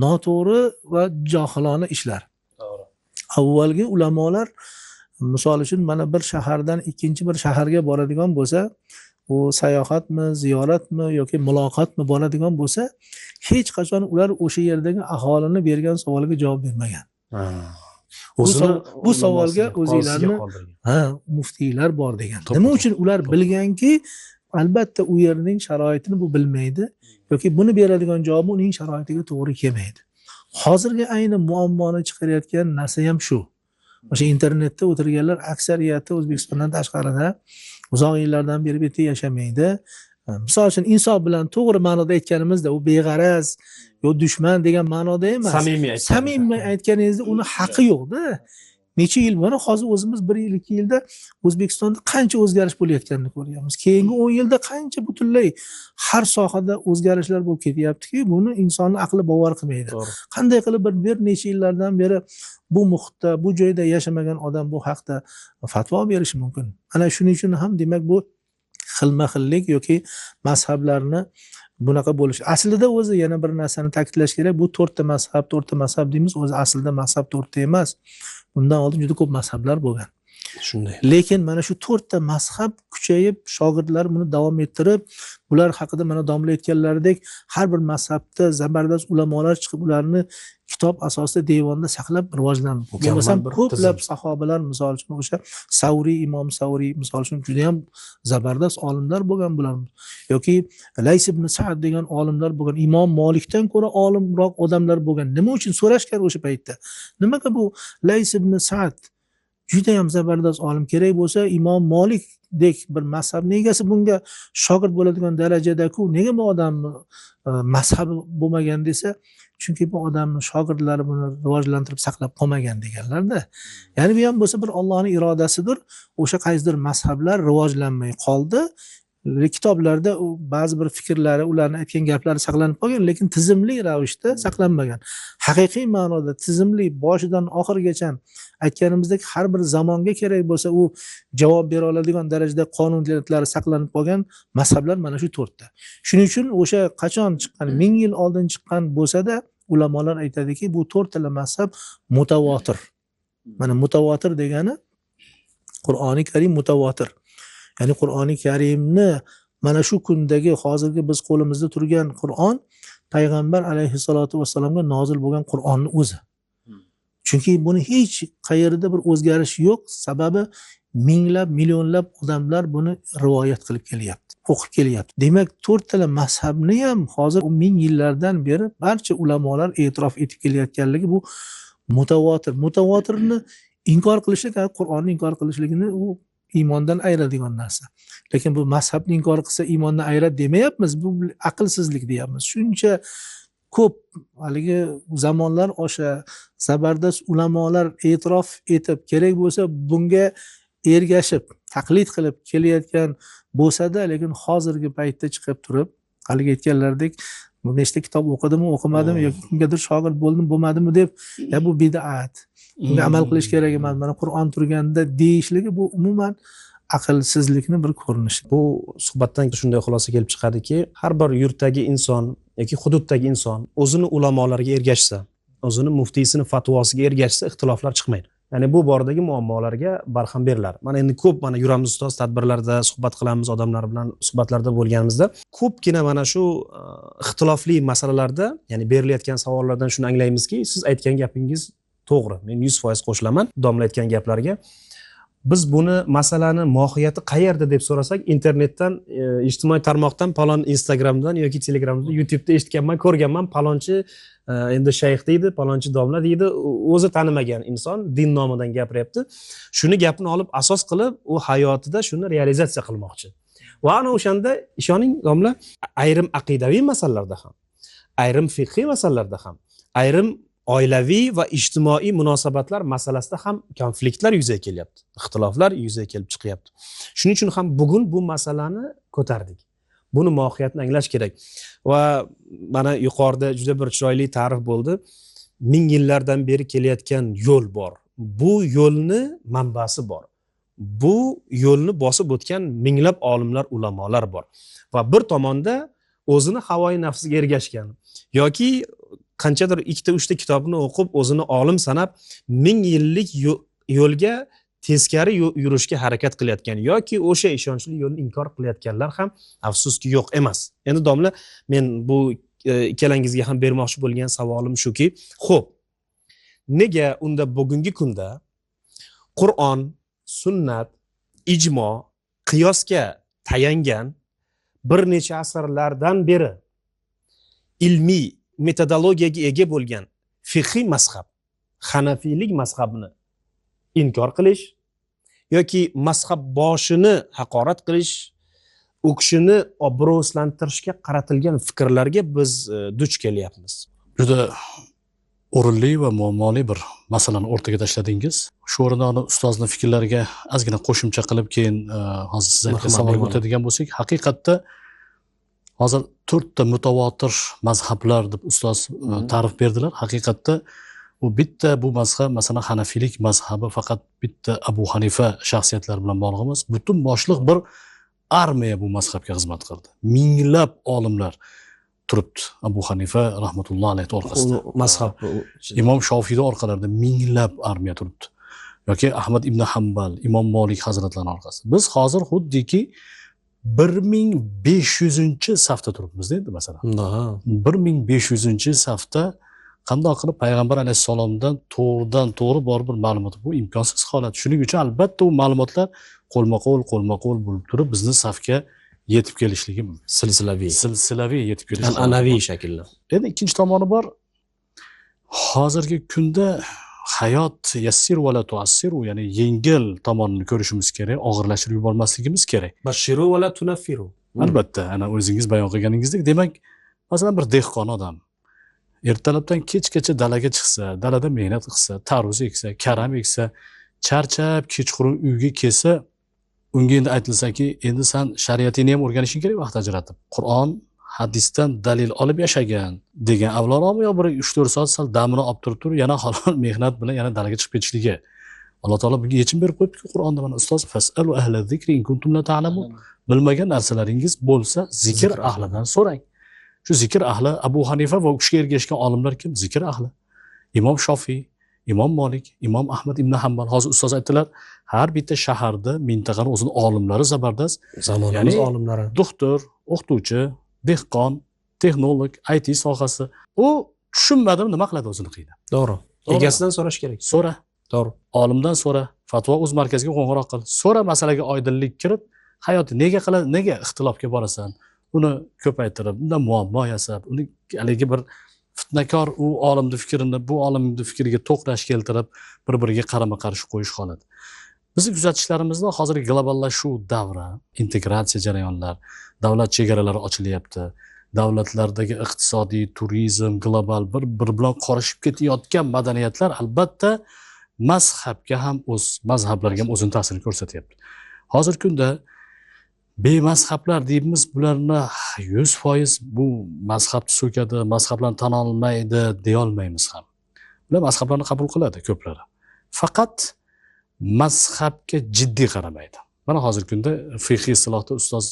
noto'g'ri va johilona ishlar. Avvalgi ulamolar misol uchun mana bir shahardan ikkinchi bir shaharga boradigan bo'lsa, u sayohatmi, ziyoratmi yoki muloqotmi boradigan bo'lsa, hech qachon ular o'sha yerdagi aholini bergan savoliga javob bermagan. Bu savolga o'zinglarni qozisiga qoldirgan. ha muftiylar bor degan. To'ppa Nima to'g'ri. uchun ular bilganki, albatta u yerning sharoitini bu bilmaydi yoki buni beradigan javob uning sharoitiga to'g'ri kelmaydi. Hozirgi ayni muammoni chiqarayotgan narsa ham shu. O'sha internetda o'tirganlar aksariyati O'zbekistondan tashqarida uzoq yillardan beri bu yerda yashamaydi. Misol uchun insof bilan to'g'ri ma'noda aytganimizda u beg'araz yo dushman degan ma'noda emas. Samimiy aytganingizda uni haqqi yo'q-da. Necha yil mana hozir o'zimiz 1 yil 2 yilda O'zbekistonda qancha o'zgarish bo'layotganini ko'ryapmiz. Keyingi 10 yilda qancha butunlay har sohada o'zgarishlar bo'lib ketyaptiki, buni insonning aqli bovar qilmaydi. Qanday qilib bir necha yillardan beri bu muhitda, bu joyda yashamagan odam bu haqda fatvo berishi mumkin. Ana shuning uchun ham demak bu xilma-xillik yoki mazhablarni bunaqa bo'lish. Aslida o'zi yana bir narsani ta'kidlash kerak. Bu 4 ta mazhab deymiz. O'zi aslida mazhab 4 ta emas. Bundan oldin juda ko'p mazhablar bo'lgan. Shunday. Lekin mana shu 4 ta mazhab kuchayib, shogirdlar buni davom ettirib, bular haqida mana domla aytganlaridek har bir mazhabda zabardast ulamolar chiqib ularni kitob asosida devonda saqlab rivojlanib. Bo'lmasam ko'plab sahobalar, misol uchun o'sha Imom Savriy misol uchun juda ham zabardast olimlar bo'lgan bular. Yoki Lays ibn Sa'd degan olimlar bo'lgan. Imom Malikdan ko'ra olimroq odamlar bo'lgan. Nima uchun so'rashgan o'sha paytda? Nimaga bu Lays ibn Sa'd juda ham zabardast olim kerak bo'lsa, Imom Malikdek bir mazhabning egasi bunga shogird bo'ladigan darajada-ku, nega bu odamni mazhabi bo'lmagan desa, chunki bu odamning shogirdlari buni rivojlantirib saqlab qolmagan deganlarda. Ya'ni bu ham bo'lsa bir Allohning irodasidir. O'sha qaysidir mazhablar rivojlanmay qoldi. Kitoblarda ba'zi bir fikrlari, ularni aytgan gaplari saqlanib qolgan, lekin tizimli ravishda saqlanmagan. Haqiqiy ma'noda tizimli boshidan oxirigacha aytganimizdek har bir zamonga kerak bo'lsa u javob bera oladigan darajada qonuniyatlari saqlanib qolgan mazhablar mana shu 4 ta. Shuning uchun o'sha qachon chiqqan, 1000 yil oldin chiqqan bo'lsa-da, ulamolar aytadiki, bu 4 ta mazhab mutavotir. Mana mutavotir degani Qur'oni Karim mutavotir. Ya'ni Qur'oni Karimni mana shu kundagi hozirgi biz qo'limizda turgan Qur'on payg'ambar alayhissalatu vassalomga nozil bo'lgan Qur'onning o'zi. Chunki buni hech qayerda bir o'zgarish yo'q, sababi minglab, millionlab odamlar buni rivoyat qilib kelyapti, o'qib kelyapti. Demak, 4 ta mazhabni ham hozir 1000 yillardan beri barcha ulamolar e'tirof etib kelayotganligi bu mutavotir. Mutavotirni inkor qilishlik, Qur'onni inkor qilishligini u iymondan ayiradigan narsa. Lekin bu mazhabni inkor qilsa iymondan ayiradi demayapmiz, bu aqlsizlik deyapmiz. Shuncha ko'p haligi zamonlar o'sha zabardast ulamolar e'tirof etib kerak bo'lsa bunga ergashib, taqlid qilib kelayotgan bo'lsa-da, lekin hozirgi paytda chiqib turib, haligi aytganlaridek nechta kitob o'qidimmi, o'qimadimmi yoki kimgadir shogird bo'ldim, bo'lmadimmi deb, ya bu bid'at. Bunga amal qilish kerak emas. Mana Qur'on turganda deyishligi bu umuman aqlsizlikni bir ko'rinishi. Bu suhbatdan shunday xulosa kelib chiqadiki, har bir yurtdagi inson yoki hududdagi inson o'zini ulamolarga ergashsa, o'zini muftiysini fatvosiga ergashsa, ixtiloflar chiqmaydi. Ya'ni bu boradagi muammolarga barham beriladi. Mana endi ko'p yuramiz ustoz, tadbirlarda suhbat qilamiz, odamlar bilan suhbatlarda bo'lganimizda ko'pgina mana shu ixtilofli masalalarda, ya'ni berilayotgan savollardan shuni anglaymizki, siz aytgan gapingiz to'g'ri. Men 100% qo'shilaman domla aytgan gaplarga. Biz buni masalani mohiyati qayerda deb so'rasak, internetdan, ijtimoiy tarmoqdan, palon Instagramdan yoki Telegramdan, YouTube'da eshitganman, ko'rganman, palonchi endi shayx deydi, palonchi domla deydi, o'zi tanimagan inson din nomidan gapiryapti. Shuni gapni olib asos qilib, u hayotida shuni realizatsiya qilmoqchi. Va ana o'shanda ishoning domla, ayrim aqidaviy masalalarda ham, ayrim fiqhiy masalalarda ham, ayrim oilaviy va ijtimoiy munosabatlar masalasida ham konfliktlar yuzaga kelyapti, ixtiloflar yuzaga kelib chiqyapti. Shuning uchun ham bugun bu masalani ko'tardik. Buni mohiyatini anglash kerak. Va mana yuqorida juda bir chiroyli ta'rif bo'ldi. 1000 yillardan beri kelayotgan yo'l bor. Bu yo'lni manbasi bor. Bu yo'lni bosib o'tgan minglab olimlar, ulamolar bor. Va bir tomonda o'zini havoyi nafsiga ergashgan yoki qanchadir 2-3 ta kitobni o'qib o'zini olim sanab 1000 yillik yo'lga teskari yurishga harakat qilayotgan yoki o'sha ishonchli yo'lni inkor qilayotganlar ham afsuski yo'q emas. Endi domla, men bu ikkalangizga ham bermoqchi bo'lgan savolim shuki, xo'p, nega unda bugungi kunda Qur'on, sunnat, ijmo, qiyosga tayangan bir necha asrlardan beri ilmiy metodologiyaga ega bo'lgan fiqhiy mazhab, Hanafiylik mazhabini inkor qilish yoki mazhab boshini haqorat qilish, u kishini obro'slantirishga qaratilgan fikrlarga biz duch kelyapmiz. Juda o'rinli va muammoli bir masalani o'rtaga tashladingiz. Shu o'rinda ustozning fikrlariga ozgina qo'shimcha qilib keyin hozir siz aytgan savolga o'tadigan bo'lsak, haqiqatda hozir 4 ta mutavotir mazhablar deb ustoz ta'rif berdilar. Haqiqatda u bitta bu mazhab, masalan Hanafiylik mazhabi faqat bitta Abu Hanifa shaxsiyatlari bilan bog'liq emas, butun boshliq bir armiya bu mazhabga xizmat qildi. Minglab olimlar turibdi Abu Hanifa rahmatullohi alayhi orqasida. Mazhab Imom Shofiyning orqalarida minglab armiya turibdi. Yoki Ahmad ibn Hanbal, Imom Malik hazratlarining orqasida. Biz hozir xuddiki 1500-safda turibmiz deydi masalan. 1500-safda qanday qilib payg'ambar alayhissalomdan to'g'ridan-to'g'ri bor bir ma'lumot, bu imkonsiz holat. Shuning uchun albatta u ma'lumotlar qo'lma-qo'l bo'lib turib bizni safga yetib kelishligi silsilaviy yetib kelishi an'anaviy shaklda. Endi ikkinchi tomoni bor. Hozirgi kunda hayot yassir va la tuassiru, ya'ni yengil tomonini ko'rishimiz kerak, og'irlashtirib yubormasligimiz kerak. Bashiru va la tunaffiru. Albatta, ana o'zingiz bayon qilganingizdek, demak, masalan bir dehqon odam ertalabdan kechgacha dalaga chiqsa, dalada mehnat qilsa, tarvuz eksa, karam eksa, charchab kechqurun uyga kelsa, unga endi aytilsa-ki, endi sen shariatingni ham o'rganishing kerak vaqt ajratib. Qur'on, hadisdan dalil olib yashagan degan avvalroq yo bir 3-4 soat sal damini olib turib, yana halol mehnat bilan yana dalaga chiqib ketishligi. Alloh taolo bunga yechim berib qo'yibdi-ku Qur'onda. Mana ustoz fasalu ahla zikri in kuntum la ta'lamun. Bilmagan narsalaringiz bo'lsa, zikr ahlidan so'rang. Shu zikr ahli Abu Hanifa va u kishiga ergashgan olimlar kim? Zikr ahli. Imom Shofiy, Imom Malik, Imom Ahmad ibn Hanbal. Hozir ustoz aytdilar, har bitta shaharda, mintaqani o'zining olimlari zabardast. Zamonamiz olimlari. Doktor, o'qituvchi, dehqon, texnolog, IT sohasi. U tushunmadim nima qiladi o'zini qiynab. To'g'ri. Egasidan so'rash kerak. So'ra. To'g'ri. Olimdan so'ra, fatvo o'z markaziga qo'ng'iroq qil. So'ra, masalaga oydinlik kirib, hayoti nega ixtilofga borasan? Uni ko'paytirib, undan muammo yasab, uni haligi bir fitnakor u olimning fikrini bu olimning fikriga to'qnash keltirib, bir-biriga qarama-qarshi qo'yish holati. Bizning kuzatishlarimizda hozirgi globallashuv davri, integratsiya jarayonlar, davlat chegaralari ochilyapti. Davlatlardagi iqtisodiy, turizm, global bir bilan qorishib ketayotgan madaniyatlar albatta mazhabga ham mazhablarga ham o'zini ta'sirini ko'rsatyapti. Hozirgi kunda bemazhablar deymiz, bularni 100% bu mazhabni so'kadi, mazhablarni tan olmaydi deya olmaymiz ham. Ular mazhablarni qabul qiladi ko'plari. Faqat mazhabga jiddiy qaramaydi. Mana hozirgi kunda fiqhiy istilohda ustoz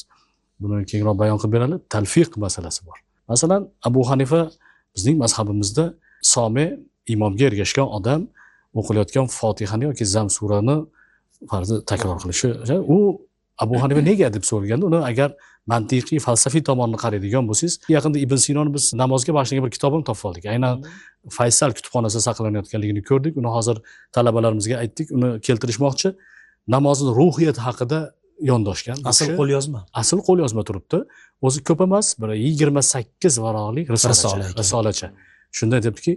buni kengroq bayon qilib beradi, talfiq masalasi bor. Masalan, Abu Hanifa bizning mazhabimizda some imomga ergashgan odam o'qilayotgan Fotihani yoki Zam surani farzi takror qilishi, u Abu Hanifa nega deb so'raganda, uni agar mantiqiy, falsafiy tomonini qaraydigan bo'lsangiz, yaqinda Ibn Sinoni biz namozga bag'ishlangan bir kitobini topib oldik. Aynan Faysal kutubxonasida saqlanayotganligini ko'rdik. Uni hozir talabalarimizga aytdik, uni keltirishmoqchi. Namozning ruhiyati haqida yondoshgan. Asl qo'lyozma. Asl qo'lyozma turibdi. O'zi ko'p emas, bir 28 varaqli risolacha. Shunda aytibdiki,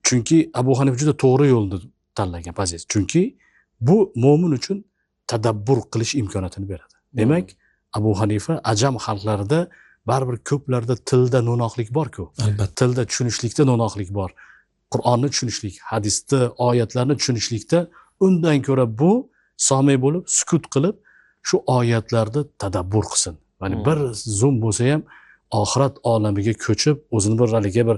chunki Abu Hanifa juda to'g'ri yo'lni tanlagan pozitsiya. Chunki bu mo'min uchun tadabbur qilish imkoniyatini beradi. Demak, Abu Hanifa ajam xalqlarida baribir ko'plarda tilda no'noqlik bor-ku. Albatta. Tilda tushunishlikda no'noqlik bor. Qur'onni tushunishlik, hadisni, oyatlarni tushunishlikda undan ko'ra bu somiy bo'lib, sukut qilib, shu oyatlarda tadabbur qilsin. Ya'ni bir zum bo'lsa ham oxirat olamiga ko'chib, o'zini bir haliga bir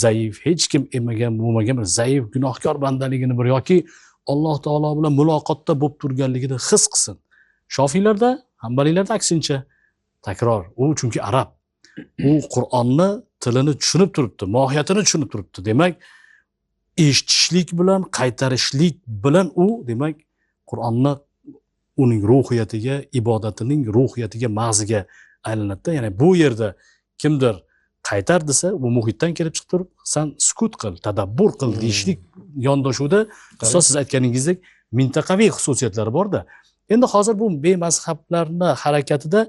zaif, hech kim emagan, bo'lmagan bir zaif gunohkor bandaligini bir yoki Alloh taolo bilan muloqotda bo'lib turganligini his qilsin. Shofiylarda, Hanbaliylarda aksincha. Takror, u chunki arab. U Qur'onni tilini tushunib turibdi, mohiyatini tushunib turibdi. Demak, eshitishlik bilan, qaytarishlik bilan u, demak, Qur'onni uning ruhiyatiga, ibodatining ruhiyatiga, mag'ziga aylanadi. Ya'ni bu yerda kimdir qaytar desa, bu muhitdan kelib chiqib turib, san sukut qil, tadabbur qil deyishlik yondashuvda ustoz siz aytganingizdek mintaqaviy xususiyatlari borda. Endi hozir bu bemazhablarni harakatida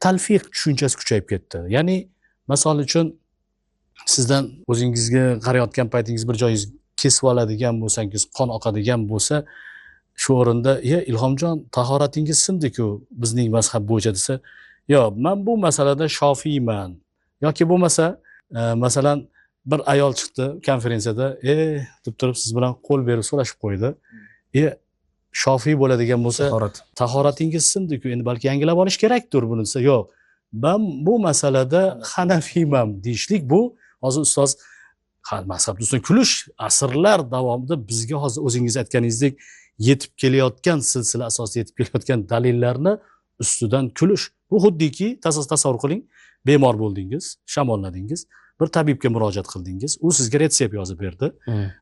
talfiq tushunchasi kuchayib ketdi. Ya'ni misol uchun sizdan o'zingizga qarayotgan paytingiz bir joyingiz kesib oladigan bo'lsangiz, qon oqadigan bo'lsa, shu o'rinda Ilhomjon tahoratingiz sindi-ku bizning mazhab bo'yicha desa, yo men bu masalada shofiyman yoki bo'lmasa masalan bir ayol chiqdi konferensiyada deb turib siz bilan qo'l berib so'rashib qo'ydi. Shofiy bo'ladigan bo'lsa tahoratingiz sindi-ku, endi balki yangilab olish kerakdir buni desa, yo'q men bu masalada hanafiyman deyishlik, bu hozir ustoz mazhabni ustidan kulish asrlar davomida bizga hozir o'zingiz aytganingizdek yetib kelayotgan silsila asosida yetib kelayotgan dalillarni ustidan kulish. Bu xuddiki tasavvur qiling, bemor bo'ldingiz, shamolladingiz, bir tabibga murojaat qildingiz, u sizga retsept yozib berdi.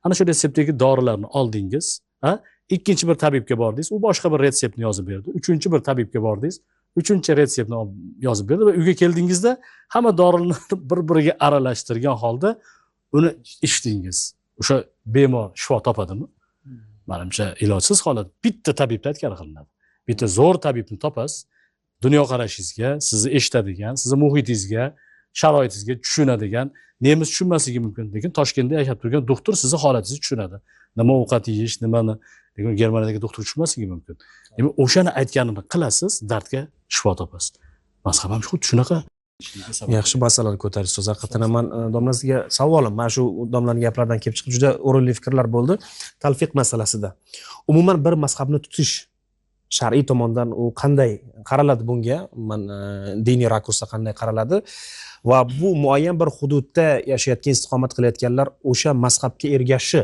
Ana shu retseptdagi dorilarni oldingiz, ikkinchi bir tabibga bordingiz, u boshqa bir retseptni yozib berdi. Uchinchi bir tabibga bordingiz, uchinchi retseptni yozib berdi va uyga keldingizda hamma dorilarni bir-biriga aralashtirgan holda uni ichdingiz. O'sha bemor shifo topadimi? Menimcha ilojsiz holat. Bitta tabibda aytgani qilinadi. Bitta zo'r tabibni topasiz, dunyoqarashingizga, sizni eshitadigan, sizni muhitingizga, sharoitingizga tushunadigan, nemis tushunmasligi mumkin, lekin Toshkentda yashab turgan doktor sizni holatingizni tushunadi. Nima ovqat yeyish, nimani, lekin Germaniyadagi doktor tushunmasligi mumkin. Demak, o'shani aytganini qilasiz, dardga shifo topasiz. Mazhab ham xuddi shunaqa. Yaxshi masalalar ko'tarish ustoz. Haqiqatan men domla sizga savolim, mana shu domlaning gaplaridan kelib chiqib juda o'rinli fikrlar bo'ldi. Talfiq masalasida. Umuman bir mazhabni tutish shar'iy tomondan u qanday qaraladi bunga? Men diniy rakursda qanday qaraladi? Va bu muayyan bir hududda yashayotgan, istiqomat qilayotganlar o'sha mazhabga ergashishi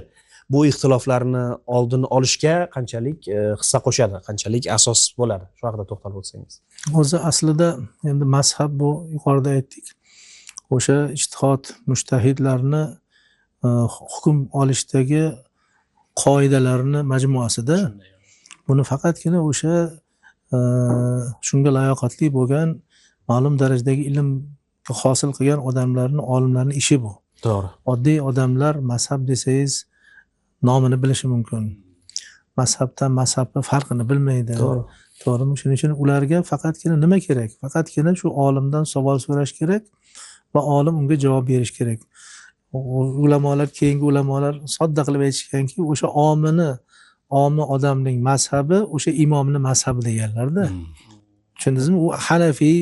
bu ixtiloflarni oldini olishga qanchalik hissa qo'shadi, qanchalik asos bo'ladi? Shu haqida to'xtalib o'tsangiz. O'zi aslida endi mazhab bu yuqorida aytdik. O'sha ijtihod mujtahidlarni hukm olishdagi qoidalarni majmuasida buni faqatgina o'sha shunga layoqatli bo'lgan ma'lum darajadagi ilm hosil qilgan odamlarni, olimlarning ishi bu. To'g'ri. Oddiy odamlar mazhab desangiz nomini bilishi mumkin. Mazhabdan mazhabni farqini bilmaydi. To'g'rimi? Shuning uchun ularga faqatgina nima kerak? Faqatgina shu olimdan savol so'rash kerak va olim unga javob berish kerak. Ulamolar, keyingi ulamolar sodda qilib aytishganki, o'sha omi odamning mazhabi o'sha imomning mazhabi deganlarda. Tushundingizmi? U Hanafiy,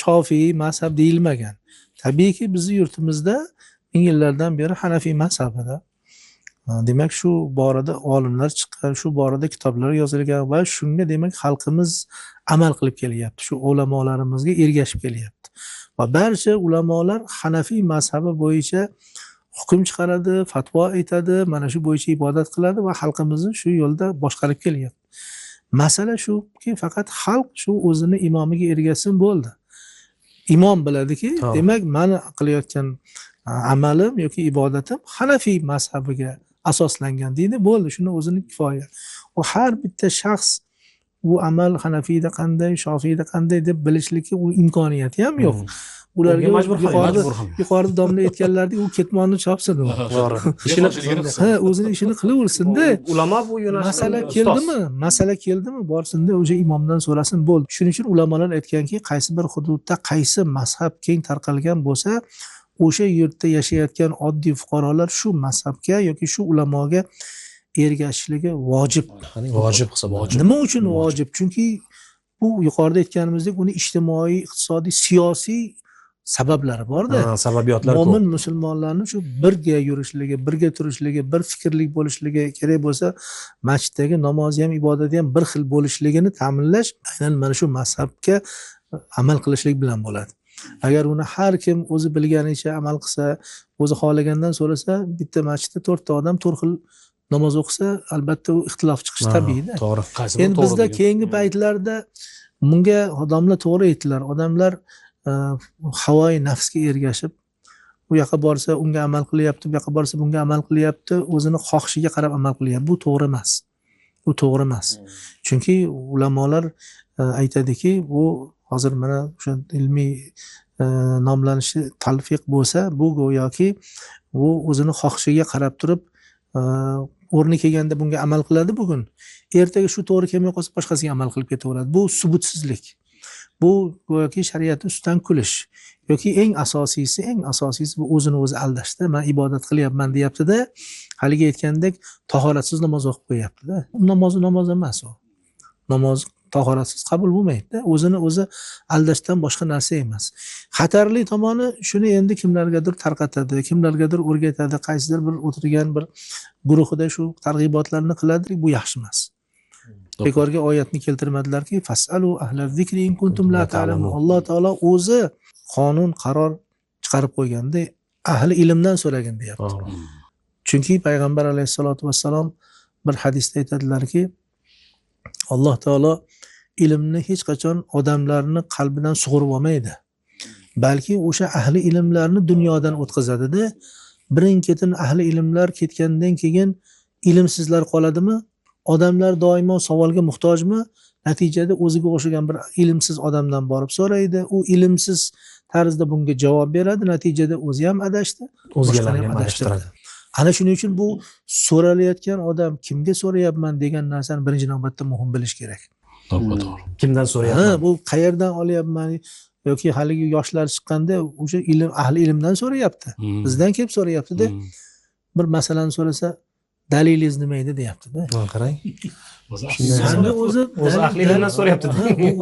Shofiy mazhab deyilmagan. Tabiiyki bizning yurtimizda ming yillardan beri Hanafiy mazhabida. Demak, shu borada olimlar chiqqan, shu borada kitoblar yozilgan va shunga demak xalqimiz amal qilib kelyapti. Shu ulamolarimizga ergashib kelyapti. Va barcha ulamolar Hanafiy mazhabi bo'yicha hukm chiqaradi, fatvo aytadi, mana shu bo'yicha ibodat qiladi va xalqimizni shu yo'lda boshqarib kelyapti. Masala shuki, faqat xalq shu o'zini imomiga ergashsin bo'ldi. Imom biladiki, demak, meni qilayotgan amalim yoki ibodatim Hanafiy mazhabiga asoslangan deydi, bo'ldi, shuni o'zini kifoya. U har bitta shaxs bu amal Hanafiyda qanday, Shofiyda qanday deb bilishlikka u imkoniyati ham yo'q. Ularga yuqorida domla aytganlaridek u ketmonni chopsin. To'g'ri. O'zini ishini qilaversin-da. Ulamo bu yo'nalishda masala keldimi, borsin-da o'sha imomdan so'rasin, bo'ldi. Shuning uchun ulamolar aytganki, qaysi bir hududda qaysi mazhab keng tarqalgan bo'lsa, o'sha yurtda yashayotgan oddiy fuqarolar shu mazhabga yoki shu ulamoga ergashishligi vojib. Vojib hisoblanadi. Nima uchun vojib? Chunki bu yuqorida aytganimizdek, uni ijtimoiy, iqtisodiy, siyosiy sabablari bor-da. Sababiyotlar ko'p. Mo'min musulmonlarning shu birga yurishligi, birga turishligi, bir fikrlik bo'lishligi kerak bo'lsa, masjiddagi namozi ham, ibodati ham bir xil bo'lishligini ta'minlash aynan mana shu mazhabga amal qilishlik bilan bo'ladi. Agar uni har kim o'zi bilganicha amal qilsa, o'zi xohlagandan so'rasa, bitta masjidda 4 ta odam 4 xil namoz o'qisa, albatta u ixtilof chiqishi tabiiy-da. To'g'ri. Endi bizda keyingi paytlarda bunga odamlar to'g'ri aytdilar. Odamlar havoi nafsga ergashib, u yoqqa borsa unga amal qilyapti, bu yoqqa borsa bunga amal qilyapti, o'zini xohishiga qarab amal qilyapti. Bu to'g'ri emas. Bu to'g'ri emas. Chunki ulamolar aytadiki, bu hozir mana o'sha ilmiy nomlanishi talfiq bo'lsa, bu go'yoki u o'zini xohishiga qarab turib o'rni kelganda bunga amal qiladi bugun. Ertaga shu to'g'ri kelmay qolsa boshqasiga amal qilib ketaveradi. Bu subutsizlik. Bu go'yoki shariatni ustidan kulish yoki eng asosiysi bu o'zini o'zi aldashda. Men ibodat qilyapman deyapti-da, haliga aytgandek tahoratsiz namoz o'qib qo'yapti-da. Namoz emas u. Namoz tahoratsiz qabul bo'lmaydi-da. O'zini o'zi aldashdan boshqa narsa emas. Xatarli tomoni shuni endi kimlargadir tarqatadi, kimlargadir o'rgatadi, qaysidir bir o'tirgan bir guruhida shu targ'ibotlarni qiladi, bu yaxshi emas. Bekorga oyatni keltirmadilarki, fasalu ahla zikri in kuntum la ta'lamun. Alloh taolo o'zi qonun, qaror chiqarib qo'yganda ahli ilmdan so'ragin deyapti. Chunki payg'ambar alayhisolatu vassalom bir hadisda aytadilarki, Alloh taolo ilmni hech qachon odamlarni qalbidan sug'urib olmaydi. Balki o'sha ahli ilmlarni dunyodan o'tkazadi-da, birin-ketin ahli ilmlar ketgandan keyin ilmsizlar qoladimi? Odamlar doimo savolga muhtojmi? Natijada o'ziga o'xshagan bir ilmsiz odamdan borib so'raydi, u ilmsiz tarzda bunga javob beradi, natijada o'zi ham adashdi, o'zgalarni ham adashtiradi. Ana shuning uchun bu so'ralayotgan odam kimga so'rayapman degan narsani birinchi navbatda muhim bilish kerak. To'g'ri. Kimdan so'rayapman? Bu qayerdan olyapman yoki haligi yoshlar chiqqanda o'sha ilm ahli ilmdan so'rayapti. Bizdan kelib so'rayapti-da. Bir masalani so'rasa, dalilingiz nima edi deyapti-da. Qarang. O'zi ahli ilmdan so'rayapti.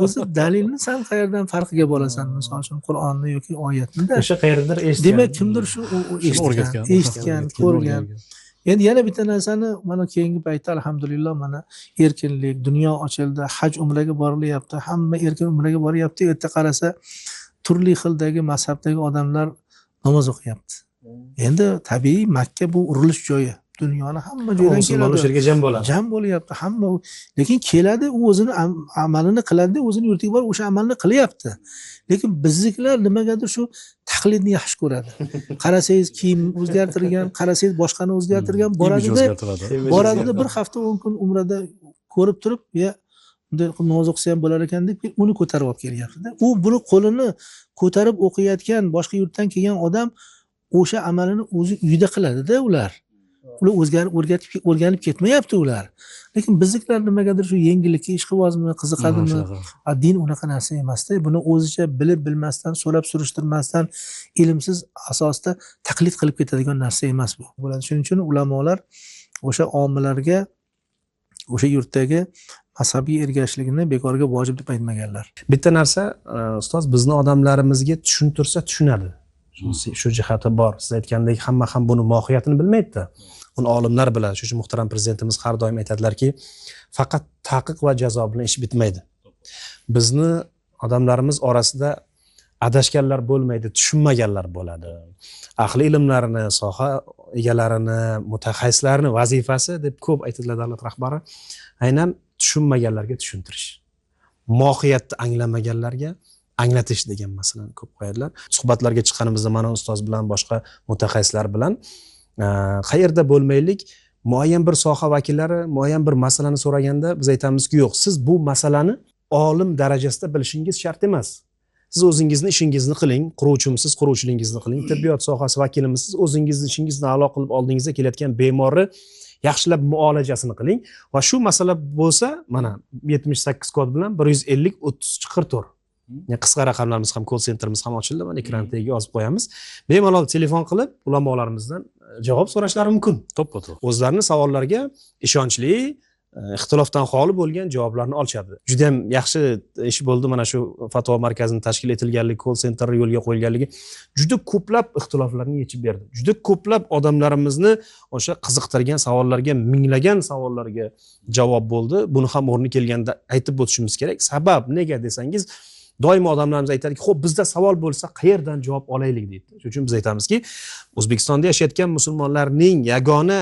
O'zi dalilni sen qayerdan farqiga bolasan, misol uchun Qur'onni yoki oyatni-da. O'sha qayerdir eshitgan. Demak, kimdir shu eshitgan, ko'rgan. Endi yana bitta narsani mana keyingi paytda alhamdulillah mana erkinlik, dunyo ochildi, haj umraga borilyapti, hamma erkin umraga boryapti. Erta qarasa turli xildagi mazhabdagi odamlar namoz o'qiyapti. Endi tabiiy Makka bu urilish joyi. Dunyoni hamma joydan keladi. O'sha yerga jam bo'ladi. Jam bo'lyapti hamma. Lekin keladi, u o'zini amalini qiladi, o'zini yurtiga borib o'sha amalni qilyapti. Lekin bizliklar nimagadir shu taqlidni yaxshi ko'radi. Qarasangiz kiyim o'zgartirgan, qarasangiz boshqani o'zgartirgan, boradi bir hafta 10 kun umrada ko'rib turib, ya bunday namoz o'qisa ham bo'lar ekan deb uni ko'tarib olib kelyapti-da. U buni qo'lini ko'tarib o'qiyotgan boshqa yurtdan kelgan odam o'sha amalini o'zi uyida qiladi-da ular. Ular o'rganib ketmayapti ular. Lekin bizliklar nimagadir shu yengillikka ish qilibozmi, qiziqadimi? Din unaqa narsa emas-da. Buni o'zicha bilib bilmasdan, so'rab surishtirmasdan, ilmsiz asosda taqlid qilib ketadigan narsa emas bu. Shuning uchun ulamolar o'sha omillarga o'sha yurtdagi mazhabiy ergashishlikni bekorga vojib deb aytmaganlar. Bitta narsa, ustoz, bizni odamlarimizga tushuntirsa tushunadi. Shu jihati bor. Siz aytgandek, hamma ham buni mohiyatini bilmaydi-da. Uni olimlar biladi. Shu muhtaram prezidentimiz har doim aytadilarki, faqat taqiq va jazo bilan ish bitmaydi. Bizni odamlarimiz orasida adashganlar bo'lmaydi, tushunmaganlar bo'ladi. Ahli ilmlarini, soha egalarini, mutaxassislarini vazifasi deb ko'p aytiladi davlat rahbari, aynan tushunmaganlarga tushuntirish. Mohiyatni anglamaganlarga anglatish degan masalani ko'p qo'yadilar. Suhbatlarga chiqqanimizda mana ustoz bilan boshqa mutaxassislar bilan qayerda bo'lmaylik, muayyan bir soha vakillari muayyan bir masalani so'raganda biz aytamizki, yo'q, siz bu masalani olim darajasida bilishingiz shart emas. Siz o'zingizni ishingizni qiling, quruvchimsiz, quruvchilingizni qiling, tibbiyot sohasi vakilimisiz, o'zingizni ishingizni a'lo qilib oldingizda kelayotgan bemorni yaxshilab muolajasini qiling va shu masala bo'lsa, mana 78 kod bilan 150 30 44. Qisqa raqamlarimiz ham, call centerimiz ham ochildi. Mana ekranga yozib qo'yamiz. Bemalol telefon qilib ulamolarimizdan javob so'rashlari mumkin. To'ppa-to'g'ri. O'zlarining savollariga ishonchli, ixtilofdan xoli bo'lgan javoblarni olishadi. Juda ham yaxshi ish bo'ldi. Mana shu fatvo markazining tashkil etilganligi, call center yo'lga qo'yilganligi juda ko'plab ixtiloflarni yechib berdi. Juda ko'plab odamlarimizni o'sha qiziqtirgan savollarga, minglagan savollarga javob bo'ldi. Buni ham o'rni kelganda aytib o'tishimiz kerak. Sabab nega desangiz, doimo odamlarimiz aytadiki, xo'p, bizda savol bo'lsa qayerdan javob olaylik deydi. Shuning uchun biz aytamizki, O'zbekistonda yashayotgan musulmonlarning yagona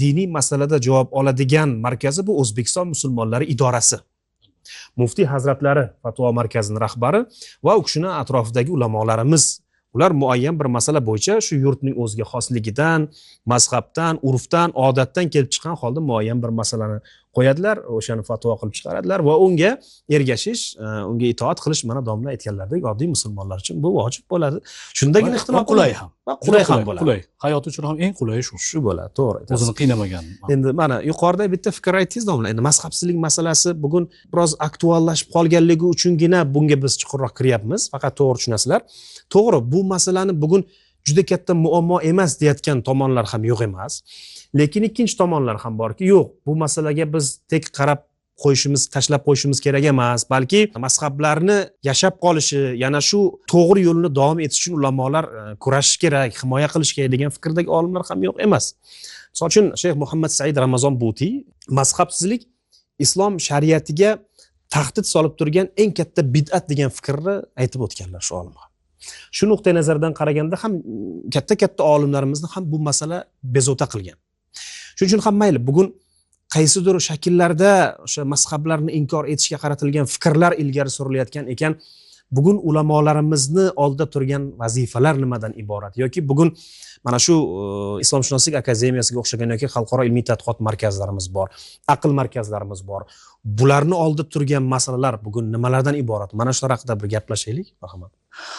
diniy masalada javob oladigan markazi bu O'zbekiston musulmonlari idorasi. Muftiy hazratlari fatvo markazining rahbari va u kishining atrofidagi ulamolarimiz, ular muayyan bir masala bo'yicha shu yurtning o'ziga xosligidan, mazhabdan, urfdan, odatdan kelib chiqqan holda muayyan bir masalani qo'yadilar, o'shani fatvo qilib chiqaradilar va unga ergashish, unga itoat qilish mana domla aytganlaridek oddiy musulmonlar uchun bu vojib bo'ladi. Shundagina ixtilof qulay ham. va qulay ham bo'ladi. Qulay. Hayot uchun ham eng qulayi shu. Shu bo'ladi, to'g'ri aytasiz. O'zini qiynamagan. Endi mana yuqorida bitta fikr aytdingiz domla. Endi mazhabsizlik masalasi bugun biroz aktuallashib qolganligi uchungina bunga biz chuqurroq kiryapmiz. Faqat to'g'ri tushunasizlar. To'g'ri, bu masalani bugun juda katta muammo emas deyotgan tomonlar ham yo'q emas. Lekin ikkinchi tomonlar ham borki, yo'q, bu masalaga biz tek qarab qo'yishimiz, tashlab qo'yishimiz kerak emas, balki mazhablarni yashab qolishi, yana shu to'g'ri yo'lni davom etish uchun ulamolar kurashish kerak, himoya qilish kerak degan fikrdagi olimlar ham yo'q emas. Misol uchun Shayx Muhammad Said Ramazon Buti mazhabsizlik islom shariatiga tahdid solib turgan eng katta bid'at degan fikrni aytib o'tganlar shu olimlar. Shu nuqtai nazardan qaraganda ham katta olimlarimizni ham bu masala bezovta qilgan. Shuning uchun ham mayli bugun qaysidir shakllarda o'sha mazhablarni inkor etishga qaratilgan fikrlar ilgari surilayotgan ekan, bugun ulamolarimizni oldida turgan vazifalar nimadan iborat yoki bugun mana shu Islomshunoslik akademiyasiga o'xshagan yoki xalqaro ilmiy tadqiqot markazlarimiz bor, aql markazlarimiz bor. Bularni oldida turgan masalalar bugun nimalardan iborat? Mana shular haqida bir gaplashaylik, marhamat.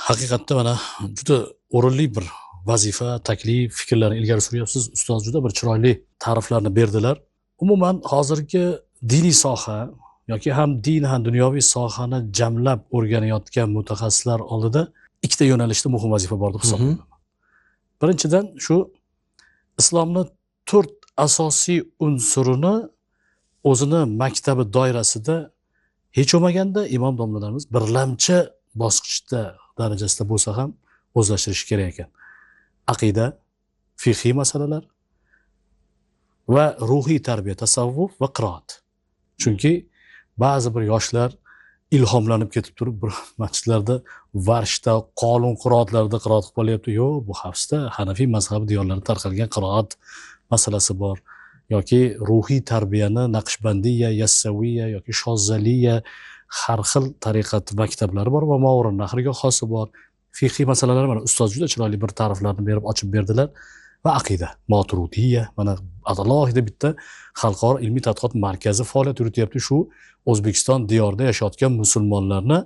Haqiqatda mana juda o'rinli bir vazifa, taklif, fikrlarni ilgari suryapsiz. Ustoz juda bir chiroyli ta'riflarni berdilar. Umuman hozirgi diniy soha yoki ham din ham dunyoviy sohani jamlab o'rganayotgan mutaxassislar oldida ikkita yo'nalishda muhim vazifa bor deb hisoblayman. Birinchidan shu islomni 4 asosiy unsurini o'zini maktabi doirasida hech bo'lmaganda imom domlalarimiz birlamchi bosqichda darajasida bo'lsa ham o'zlashtirish kerak ekan. Aqida, fiqhiy masalalar va ruhiy tarbiya, tasavvuf va qiroat. Chunki ba'zi bir yoshlar ilhomlanib ketib turib bir masjidlarda varshda, qonun qiroatlarda qiroat qilib qolyapti. Yo'q, bu hafsda Hanafiy mazhabi diyorlarida tarqalgan qiroat masalasi bor. Yoki ruhiy tarbiyani Naqshbandiya, Yassaviya yoki Shozaliya har xil tariqat maktablari bor va Mo'g'rin Nahriga xosi bor. Fiqhiy masalalar mana ustoz juda chiroyli bir ta'riflarni berib ochib berdilar. Va aqida, Moturidiya, mana alohida bitta xalqaro ilmiy tadqiqot markazi faoliyat yurityapti. Shu O'zbekiston diyorida yashayotgan musulmonlarni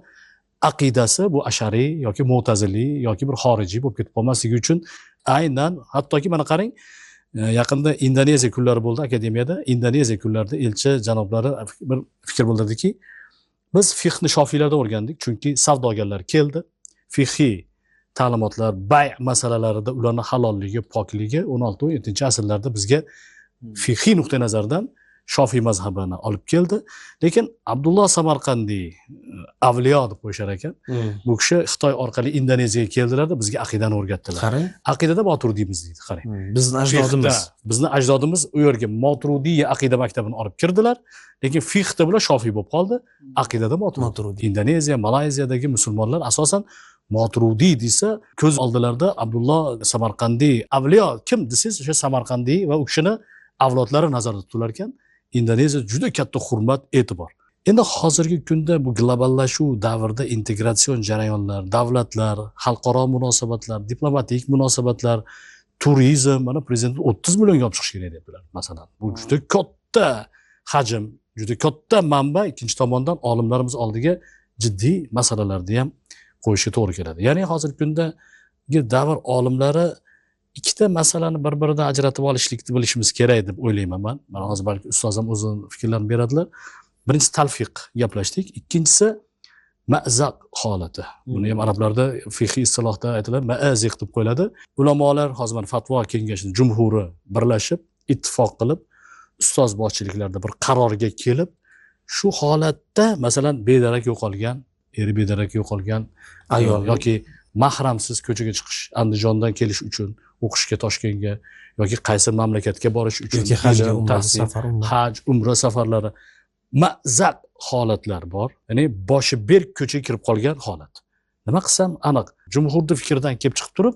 aqidasi bu ashariy yoki mo'taziliy yoki bir xorijiy bo'lib ketib qolmasligi uchun aynan hattoki mana qarang, yaqinda Indoneziya kunlari bo'ldi akademiyada. Indoneziya kunlarida elchi janoblari bir fikr bildirdiki, biz fiqhni shofiylarda o'rgandik, chunki savdogarlar keldi. Fiqhiy ta'limotlar, bay' masalalarida ularni halolligi, pokligi 16-17-asrlarda bizga fiqhiy nuqtai nazardan Shofiy mazhabini olib keldi. Lekin Abdulloh Samarqandiy avliyo deb qo'yishar ekan. Bu kishi Xitoy orqali Indoneziyaga keldilar-da, bizga aqidani o'rgatdilar. Qarang, Aqidada Moturidiymiz deydi, qarang. Bizni ajdodimiz u yerga Moturidiya aqida maktabini olib kirdilar, lekin fiqhda bular Shofiy bo'lib qoldi. Aqidada Moturidiy. Indoneziya, Malayziyadagi musulmonlar asosan Moturidiy desa, ko'z oldilarida Abdulloh Samarqandiy avliyo kim desangiz, o'sha Samarqandiy va u kishini avlodlari nazarda tutilar ekan. Indoneziya juda katta hurmat, e'tibor. Endi hozirgi kunda bu globallashuv davrida integratsion jarayonlar, davlatlar, xalqaro munosabatlar, diplomatik munosabatlar, turizm, mana prezident 30 million olib chiqish kerak dedilar, masalan. Bu juda katta hajm, juda katta manba. Ikkinchi tomondan olimlarimiz oldiga jiddiy masalalarni ham qo'yishga to'g'ri keladi. Ya'ni hozirgi kundagi davr olimlari ikkita masalani bir-biridan ajratib olishlikni bilishimiz kerak deb o'ylayman men. Mana hozir balki ustoz ham o'zining fikrlarini beradilar. Birinchisi talfiq gaplashdik, ikkinchisi ma'zaq holati. Buni ham arablarda fiqhiy istilohda aytiladi, ma'aziq deb qo'yiladi. Ulamolar hozir mana fatvo kengashining jumhuri birlashib, ittifoq qilib, ustoz boshchiliklarida bir qarorga kelib, shu holatda masalan bedarak yo'qolgan, eri bedarak yo'qolgan ayol yoki mahramsiz ko'chaga chiqish, Andijondan kelish uchun o'qishga Toshkentga yoki qaysi mamlakatga borish uchun yoki haj, umra safarlari ma'zaq holatlar bor. Ya'ni boshi berk ko'chaga kirib qolgan holat. Nima qilsam aniq, jumhurning fikridan kelib chiqib turib,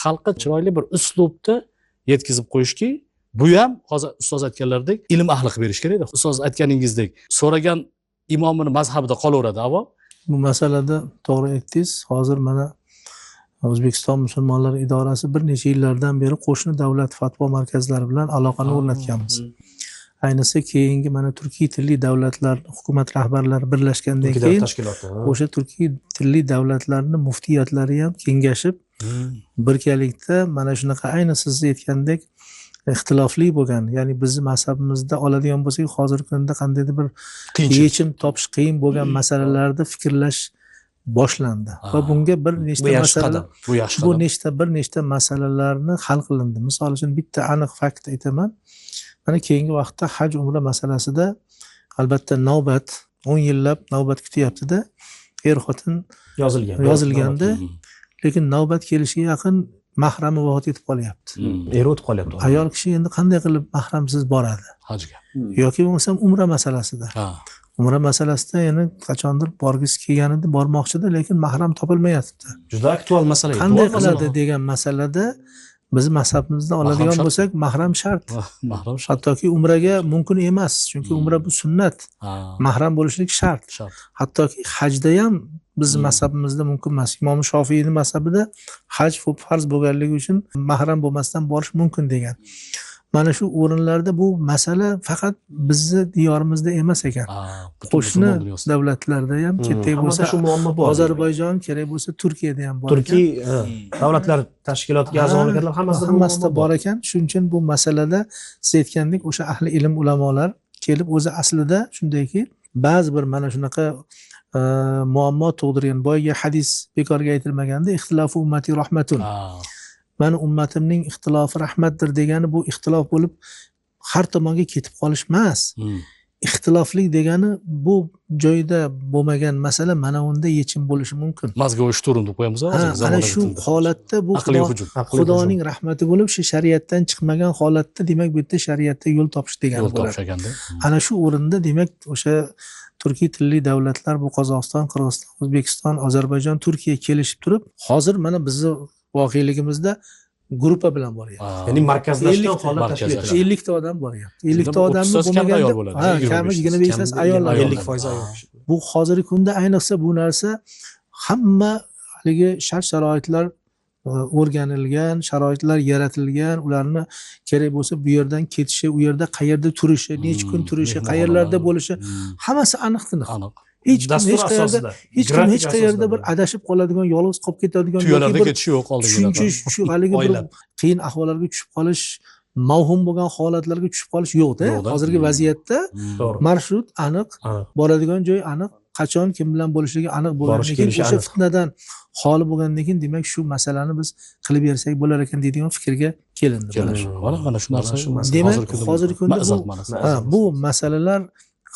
xalqqa chiroyli bir uslubda yetkazib qo'yishki, bu ham hozir ustoz aytganlaridek ilm ahli qilib berish kerak-da. Ustoz aytganingizdek, so'ragan imomini mazhabida qolaveradi avo. Bu masalada to'g'ri aytdingiz. Hozir mana O'zbekiston musulmonlari idorasi bir necha yillardan beri qo'shni davlat fatvo markazlari bilan aloqani o'rnatganmiz. ayniqsa keyingi mana turkiy tilli davlatlar hukumat rahbarlari birlashgandan Turkiy keyin davlat tashkiloti. o'sha turkiy tilli davlatlarni muftiyatlari ham kengashib birgalikda mana shunaqa ayni siz aytgandek ixtilofli bo'lgan, ya'ni bizni mazhabimizda oladigan bo'lsak hozirgi kunda qandaydir bir yechim topish qiyin bo'lgan masalalarda fikrlash boshlandi va bunga bir Bu nechta yaxshi masala qadam. Bu yaxshi bu qadam. bir nechta masalalarni hal qilindi. Misol uchun bitta aniq fakt aytaman. Mana keyingi vaqtda haj umra masalasida albatta navbat 10 yillab navbat kutyapti-da. Er-xotin yozilganda, lekin navbat kelishiga yaqin mahrami vafot etib qolyapti. Eri o'tib qolyapti. Ayol kishi endi qanday qilib mahramsiz boradi? Hajga. Yoki bo'lmasam umra masalasida. Ha. Umra masalasida yana qachondir borgisi kelgan edi, bormoqchida, lekin mahram topilmayapti. Juda aktual masala. Qanday qiladi degan masalada biz mazhabimizda oladigan shart. bo'lsak mahram shart. Mahram shart. Hattoki umraga mumkin emas, chunki umra bu sunnat. Ha. Mahram bo'lishlik shart. Shart. Hattoki hajda ham biz mazhabimizda mumkin emas. Imom Shofiyning mazhabida haj farz bo'lganligi uchun mahram bo'lmasdan borish mumkin degan. Mana shu o'rinlarda bu masala faqat bizni diyorimizda emas ekan. Qo'shni davlatlarda ham kerak bo'lsa shu muammo bor. Ozarbayjon, kerak bo'lsa Turkiyada ham bor. Turkiy davlatlar tashkilotiga a'zo mamlakatlar hammasida bor ekan. Shuning uchun bu masalada siz aytgandek o'sha ahli ilm ulamolar kelib o'zi aslida shundayki ba'zi bir mana shunaqa muammo tug'dirgan boyagi hadis bekorga aytilmaganda ixtilofu ummati rahmatun. Mani ummatimning ixtilofi rahmatdir degani bu ixtilof bo'lib har tomonga ketib qolish emas. Ixtiloflik degani bu joyda bo'lmagan masala mana unda yechim bo'lishi mumkin. Mazga o'sh turum deb qo'yamiz hozir. Ana shu holatda bu Xudoning rahmati bo'lib shu shariatdan chiqmagan holatda demak bu yerda shariatda yo'l topish degani bo'ladi. Ana shu o'rinda demak o'sha turkiy tilli davlatlar bu Qozog'iston, Qirg'iziston, O'zbekiston, Ozarbayjon, Turkiya kelishib turib, hozir mana bizni voqeligimizda gruppa bilan boryapti. Ya'ni markazlashgan holat tashkil etiladi. 50 ta odam boryapti. 50 ta odamni bo'lmaganda kami 25 ayollar. 50% ayol. Bu hozirgi kunda ayniqsa bu narsa hamma haligi shart-sharoitlar o'rganilgan, sharoitlar yaratilgan, ularni kerak bo'lsa bu yerdan ketishi, u yerda qayerda turishi, necha kun turishi, qayerlarda bo'lishi hammasi aniq-tiniq. Hech kim hech qayerda bir adashib qoladigan, yolg'iz qolib ketadigan yo'llarda ketishi yo'q oldingilarda. Shu haligi bir qiyin ahvollarga tushib qolish, mavhum bo'lgan holatlarga tushib qolish yo'q-da. Hozirgi vaziyatda marshrut aniq, boradigan joy aniq, qachon kim bilan bo'lishligi aniq bo'lgandan keyin o'sha fitnadan xoli bo'lgandan keyin demak shu masalani biz qilib bersak bo'lar ekan deydigan fikrga kelindi. Mana shu narsa demak hozirgi kunda bu masalalar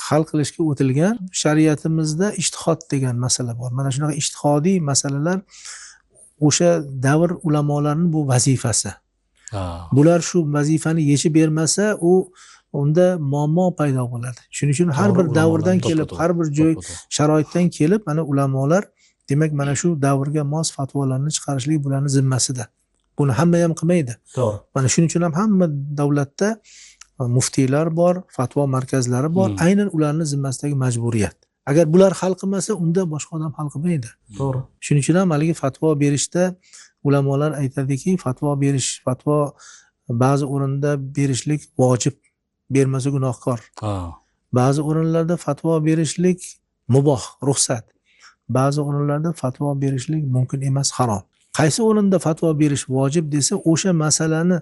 hal qilishga o'tilgan. Shariatimizda ijtihod degan masala bor. Mana shunaqa ijtihodiy masalalar o'sha davr ulamolarining bu vazifasi. Bular shu vazifani yechib bermasa, unda muammo paydo bo'ladi. Shuning uchun har bir davrdan kelib, har bir joy sharoitdan kelib, mana ulamolar demak mana shu davrga mos fatvolarni chiqarishlik bularning zimmasida. Buni hamma ham qilmaydi. To'g'ri. Mana shuning uchun ham hamma davlatda muftiylar bor, fatvo markazlari bor. Aynan ularning zimmasidagi majburiyat. Agar bular hal qilmasa, unda boshqa odam hal qilmaydi. To'g'ri. Shuning uchun ham haligi fatvo berishda ulamolar aytadiki, fatvo ba'zi o'rinda berishlik vojib, bermasa gunohkor. Ba'zi o'rinlarda fatvo berishlik muboh, ruxsat. Ba'zi o'rinlarda fatvo berishlik mumkin emas, harom. Qaysi o'rinda fatvo berish vojib desa, o'sha masalani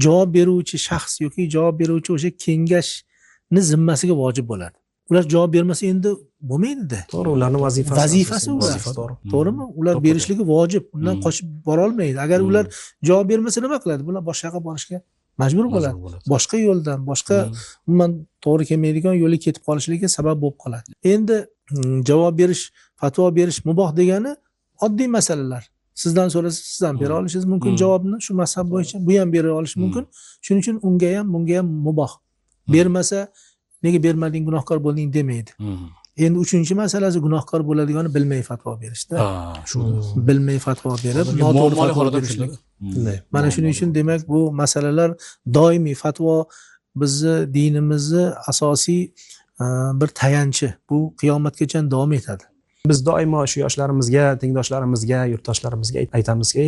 javob beruvchi shaxs yoki javob beruvchi o'sha kengashni zimmasiga vojib bo'ladi. Ular javob bermasa endi bo'lmaydi-da. To'g'ri, ularning vazifasi ular. To'g'rimi? Ular berishligi vojib. Undan qochib bora olmaydi. Agar ular javob bermasa nima qiladi? Bular boshqa yoqqa borishga majbur bo'ladi. Boshqa yo'ldan, boshqa umuman to'g'ri kelmaydigan yo'lga ketib qolishligiga sabab bo'lib qoladi. Endi javob berish, fatvo berish muboh degani oddiy masalalar. Sizdan so'rasa siz ham bera olishingiz mumkin javobni, shu mazhab bo'yicha bu ham bera olish mumkin. Shuning uchun unga ham, bunga ham muboh. Bermasa nega bermading, gunohkor bo'lding demaydi. Endi uchinchi masalasi gunohkor bo'ladigani bilmay fatvo berishda. Bilmay fatvo berib, noto'g'ri fatvo berishlik. Mana shuning uchun demak bu masalalar doimiy fatvo bizni dinimizni asosiy bir tayanchi. Bu qiyomatgacha davom etadi. Biz doimo shu yoshlarimizga, tengdoshlarimizga, yurtdoshlarimizga aytamizki,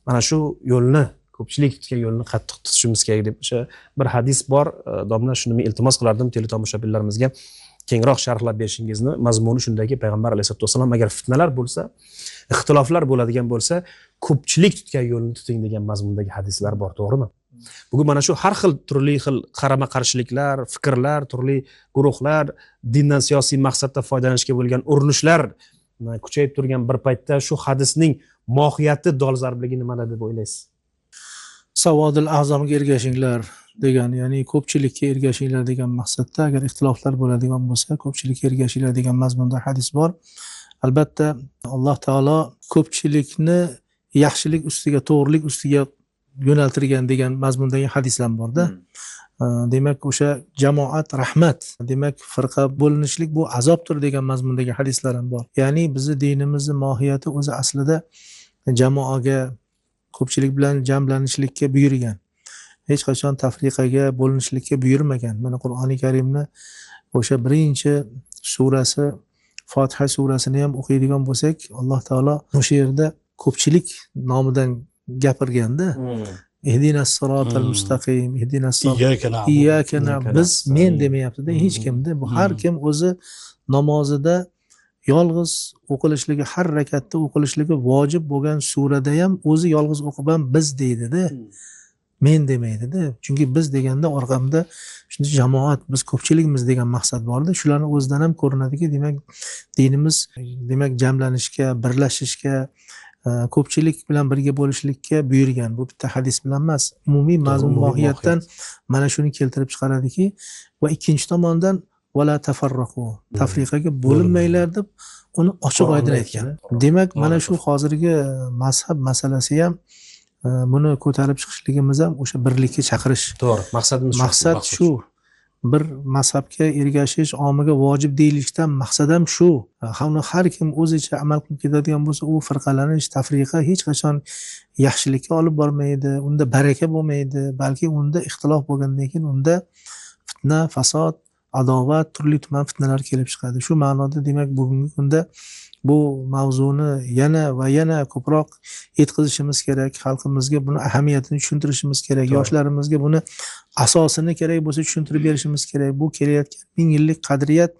mana shu yo'lni ko'pchilik tutgan yo'lni qattiq tutishimiz kerak deb o'sha bir hadis bor. Domla shuni men iltimos qilardim teletomoshabinlarimizga kengroq sharhlab berishingizni. Mazmuni shundaki, payg'ambar alayhisolatu vasallam agar fitnalar bo'lsa, ixtiloflar bo'ladigan bo'lsa, ko'pchilik tutgan yo'lni tuting degan mazmundagi hadislar bor, to'g'rimi? Bugun mana shu har xil turli xil qarama qarshiliklar, fikrlar, turli guruhlar, dindan siyosiy maqsadda foydalanishga bo'lgan urinishlar kuchayib turgan bir paytda shu hadisning mohiyati dolzarbligi nimada deb o'ylaysiz? Savodil azamga ergashinglar degan, ya'ni ko'pchilikka ergashinglar degan maqsadda agar ixtiloflar bo'ladigan bo'lsa, ko'pchilikka ergashinglar degan mazmunda hadis bor. Albatta Alloh taolo ko'pchilikni yaxshilik ustiga, to'g'rilik ustiga yo'naltirgan degan mazmundagi hadislar borda. Demak, o'sha jamoat rahmat, demak firqa bo'linishlik bu azobdir degan mazmundagi hadislar ham bor. Ya'ni bizni dinimizning mohiyati o'zi aslida jamoaga, ko'pchilik bilan jamlanishlikka buyurgan. Hech qachon tafriqaga, bo'linishlikka buyurmagan. Mana Qur'oni Karimni o'sha birinchi surasi Fotiha surasini ham o'qiydigan bo'lsak, Alloh taolo o'sha yerda ko'pchilik nomidan gapirganda, ihdinas siratal mustaqim, ihdinas iyyaka na'budu, biz men demayapti-da hech kimda. Bu har kim o'zi namozida yolg'iz o'qilishligi, har rakatda o'qilishligi vojib bo'lgan surada ham o'zi yolg'iz o'qib ham biz deydi-da. Men demaydi-da. Chunki biz deganda orqamda shunday jamoat, biz ko'pchilikmiz degan maqsad bor-da. Shularni o'zidan ham ko'rinadiki, demak dinimiz demak jamlanishga, birlashishga, ko'pchilik bilan birga bo'lishlikka buyurgan. Bu bitta hadis bilan emas, umumiy mazmun mohiyatdan mana shuni keltirib chiqaradiki, va ikkinchi tomondan vala tafarraqu, tafriqaga bo'linmanglar deb uni ochiq oydin aytgan. Demak, mana shu hozirgi mazhab masalasi ham buni ko'tarib chiqishligimiz ham o'sha birlikka chaqirish. To'g'ri, maqsadimiz shu. Maqsad shu. Bir mazhabga ergashish, omiga vojib deyilishdan maqsad ham shu. Har kim o'zicha amal qilib ketadigan bo'lsa, u firqalanish, tafriqa hech qachon yaxshilikka olib bormaydi, unda baraka bo'lmaydi, balki unda ixtilof bo'lgandan keyin unda fitna, fasod, adovat, turli tuman fitnalar kelib chiqadi. Shu ma'noda demak bugungi kunda bu mavzuni yana va yana ko'proq yetkazishimiz kerak, xalqimizga buni ahamiyatini tushuntirishimiz kerak, yoshlarimizga buni asosini kerak bo'lsa tushuntirib berishimiz kerak. Bu kelayotgan 1000 yillik qadriyat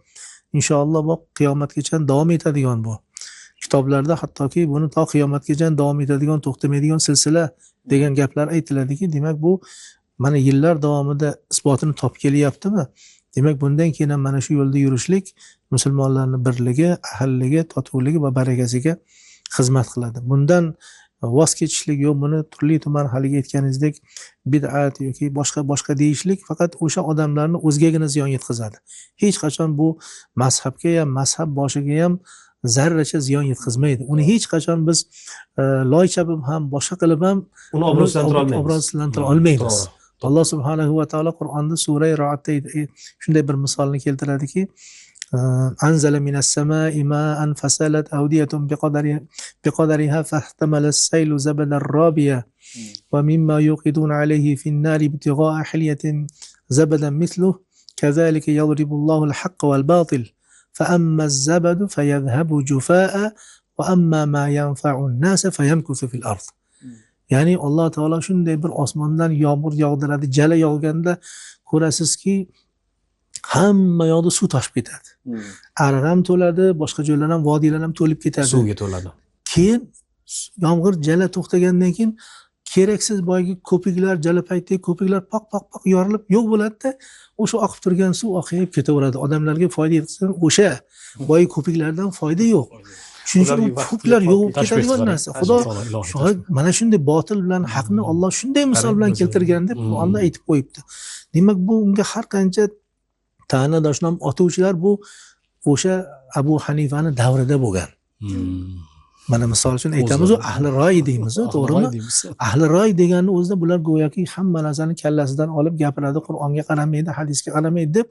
inshaalloh bu qiyomatgacha davom etadigan bu. Kitoblarda hattoki buni to qiyomatgacha davom etadigan, to'xtamaydigan silsila degan gaplar aytiladiki, demak bu mana yillar davomida isbotini topib kelyaptimi? Demak, bundan keyin ham mana shu yo'lda yurishlik musulmonlarning birligi, ahilligi, totuvligi va barakasiga xizmat qiladi. Bundan voz kechishlik yo'q, buni turli tuman haliga aytganingizdek bid'at yoki boshqa deyishlik faqat o'sha odamlarni o'zgagina ziyon yetkazadi. Hech qachon bu mazhabga ham, mazhab boshiga ham zarracha ziyon yetkazmaydi. Uni hech qachon biz loy chapib ham, boshqa qilib ham uni obro'sizlantira olmaymiz. Alloh subhanahu va taolo Qur'onda sura Ra'dda shunday bir misolni keltiradiki, anzala minas samai ma'an fasalat awdiyatun biqadariha fahtamala as-saylu zabadan rabiya wa mimma yuqidun alayhi fin nari ibtigha'a hilyatin zabadan mithluhu kadhalika yadribu Allahu al-haqqa wal batil fa amma az-zabadu fayadhhabu jufaa'a wa amma ma yanfa'u an-nasa fayamkuthu fil ard. Ya'ni Alloh taolo shunday bir osmondan yomg'ir yog'diradi, jala yog'ganda ko'rasizki, hamma yoqda suv toshib ketadi. Ariq ham to'ladi, boshqa joylar ham, vodiylar ham to'lib ketadi. Suvga to'ladi. Keyin yomg'ir jala to'xtagandan keyin keraksiz boyagi ko'piklar, jala paytdagi ko'piklar poq yorilib yo'q bo'ladi-da, o'sha oqib turgan suv oqib ketaveradi. Odamlarga foyda yetkazgan o'sha boyagi ko'piklardan foyda yo'q. Shuning ko'plar yo'q ketadigan narsa. Xudo mana shunday botil bilan haqni Alloh shunday misol bilan keltirgan deb Qur'onda aytib qo'yibdi. Demak, bu unga har qancha ta'na-doshnom otuvchilar bu o'sha Abu Hanifani davrida bo'lgan. Mana misol uchun aytamiz, ahli roy deymiz, to'g'rimi? Ahli roy deganni o'zida bular go'yoki hamma narsani kallasidan olib gapiradi, Qur'onga qaramaydi, hadisga qaramaydi deb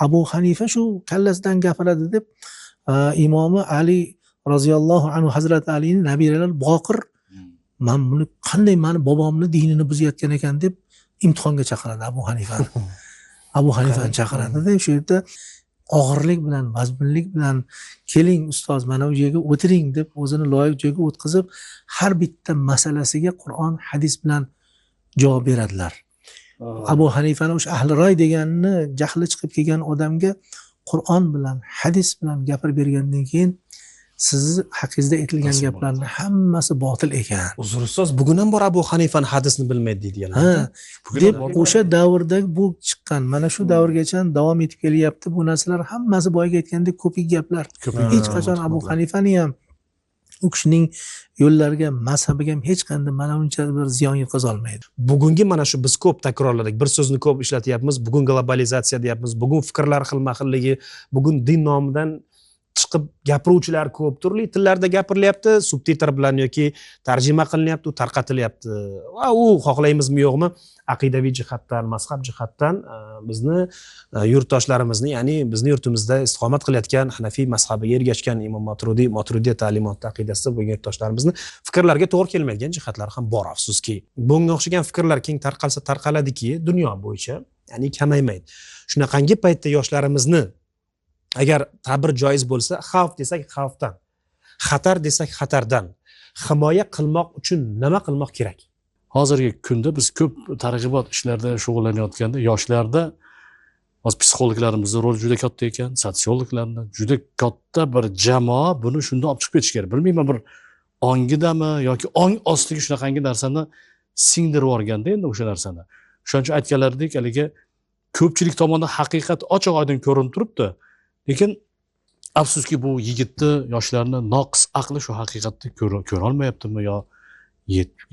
Abu Hanifa shu kallasidan gapiradi deb Imomi Ali roziyallohu anhu Hazrat Alining nabiralari boqir, men buni qanday meni bobomni dinini buzayotgan ekan deb imtihonga chaqiradi Abu Hanifani. Abu Hanifani chaqiradi-da, shu yerda og'irlik bilan, vazminlik bilan keling ustoz, mana bu yerga o'tiring deb o'zini loyiq joyga o'tkazib, har bitta masalasiga Qur'on, hadis bilan javob beradilar. Abu Hanifani o'sha ahli roy deganini jahli chiqib kelgan odamga Qur'on bilan, hadis bilan gapirib bergandan keyin sizni haqingizda aytilgan Nasib gaplarning hammasi botil ekan. Uzr ustoz, bugun ham bor Abu Hanifani hadisni bilmaydi deydiganlar. Ha, Bugun deb ham bor. o'sha davrda bu chiqqan. Mana shu davrgacha davom etib kelyapti. Bu narsalar hammasi boyagi aytgandek ko'pik gaplar. Ko'pik Hech gaplar, qachon Abu mutloq. Hanifani ham u kishining yo'llariga, mazhabiga ham hech qanday mana uncha bir ziyon yetkaza olmaydi. Bugungi mana shu biz ko'p takrorladik, bir so'zni ko'p ishlatyapmiz. Bugun globalizatsiya deyapmiz, bugun fikrlar xilma-xilligi, bugun din nomidan chiqib gapiruvchilar ko'p, turli tillarda gapirilyapti, subtitr bilan yoki tarjima qilinyapti, u tarqatilyapti. Va u xohlaymizmi yo'qmi, aqidaviy jihatdan, mazhab jihatdan bizni yurtdoshlarimizni, ya'ni bizni yurtimizda istiqomat qilayotgan Hanafiy mazhabiga ergashgan Imom Maturidiy ta'limoti aqidasida bo'lgan yurtdoshlarimizni fikrlarga to'g'ri kelmaydigan jihatlari ham bor, afsuski. Bunga o'xshagan fikrlar keng tarqalsa tarqaladiki, dunyo bo'yicha, ya'ni kamaymaydi. Shunaqangi paytda yoshlarimizni agar ta'bir joiz bo'lsa, xavf desak xavfdan, xatar desak xatardan himoya qilmoq uchun nima qilmoq kerak? Hozirgi kunda biz ko'p targ'ibot ishlarida shug'ullanayotganda yoshlarda hozir psixologlarimizni roli juda katta ekan, sotsiologlarni juda katta bir jamoa buni shundan olib chiqib ketish kerak. Bilmayman, bir ongidami yoki ong ostiga shunaqangi narsani singdirib yuborganda endi o'sha narsani. Shuning uchun aytganlaridek, haligi ko'pchilik tomonidan haqiqat ochiq-oydin ko'rinib turibdi. Lekin afsuski bu yigitni, yoshlarni noqis aqli shu haqiqatni ko'ra olmayaptimi yo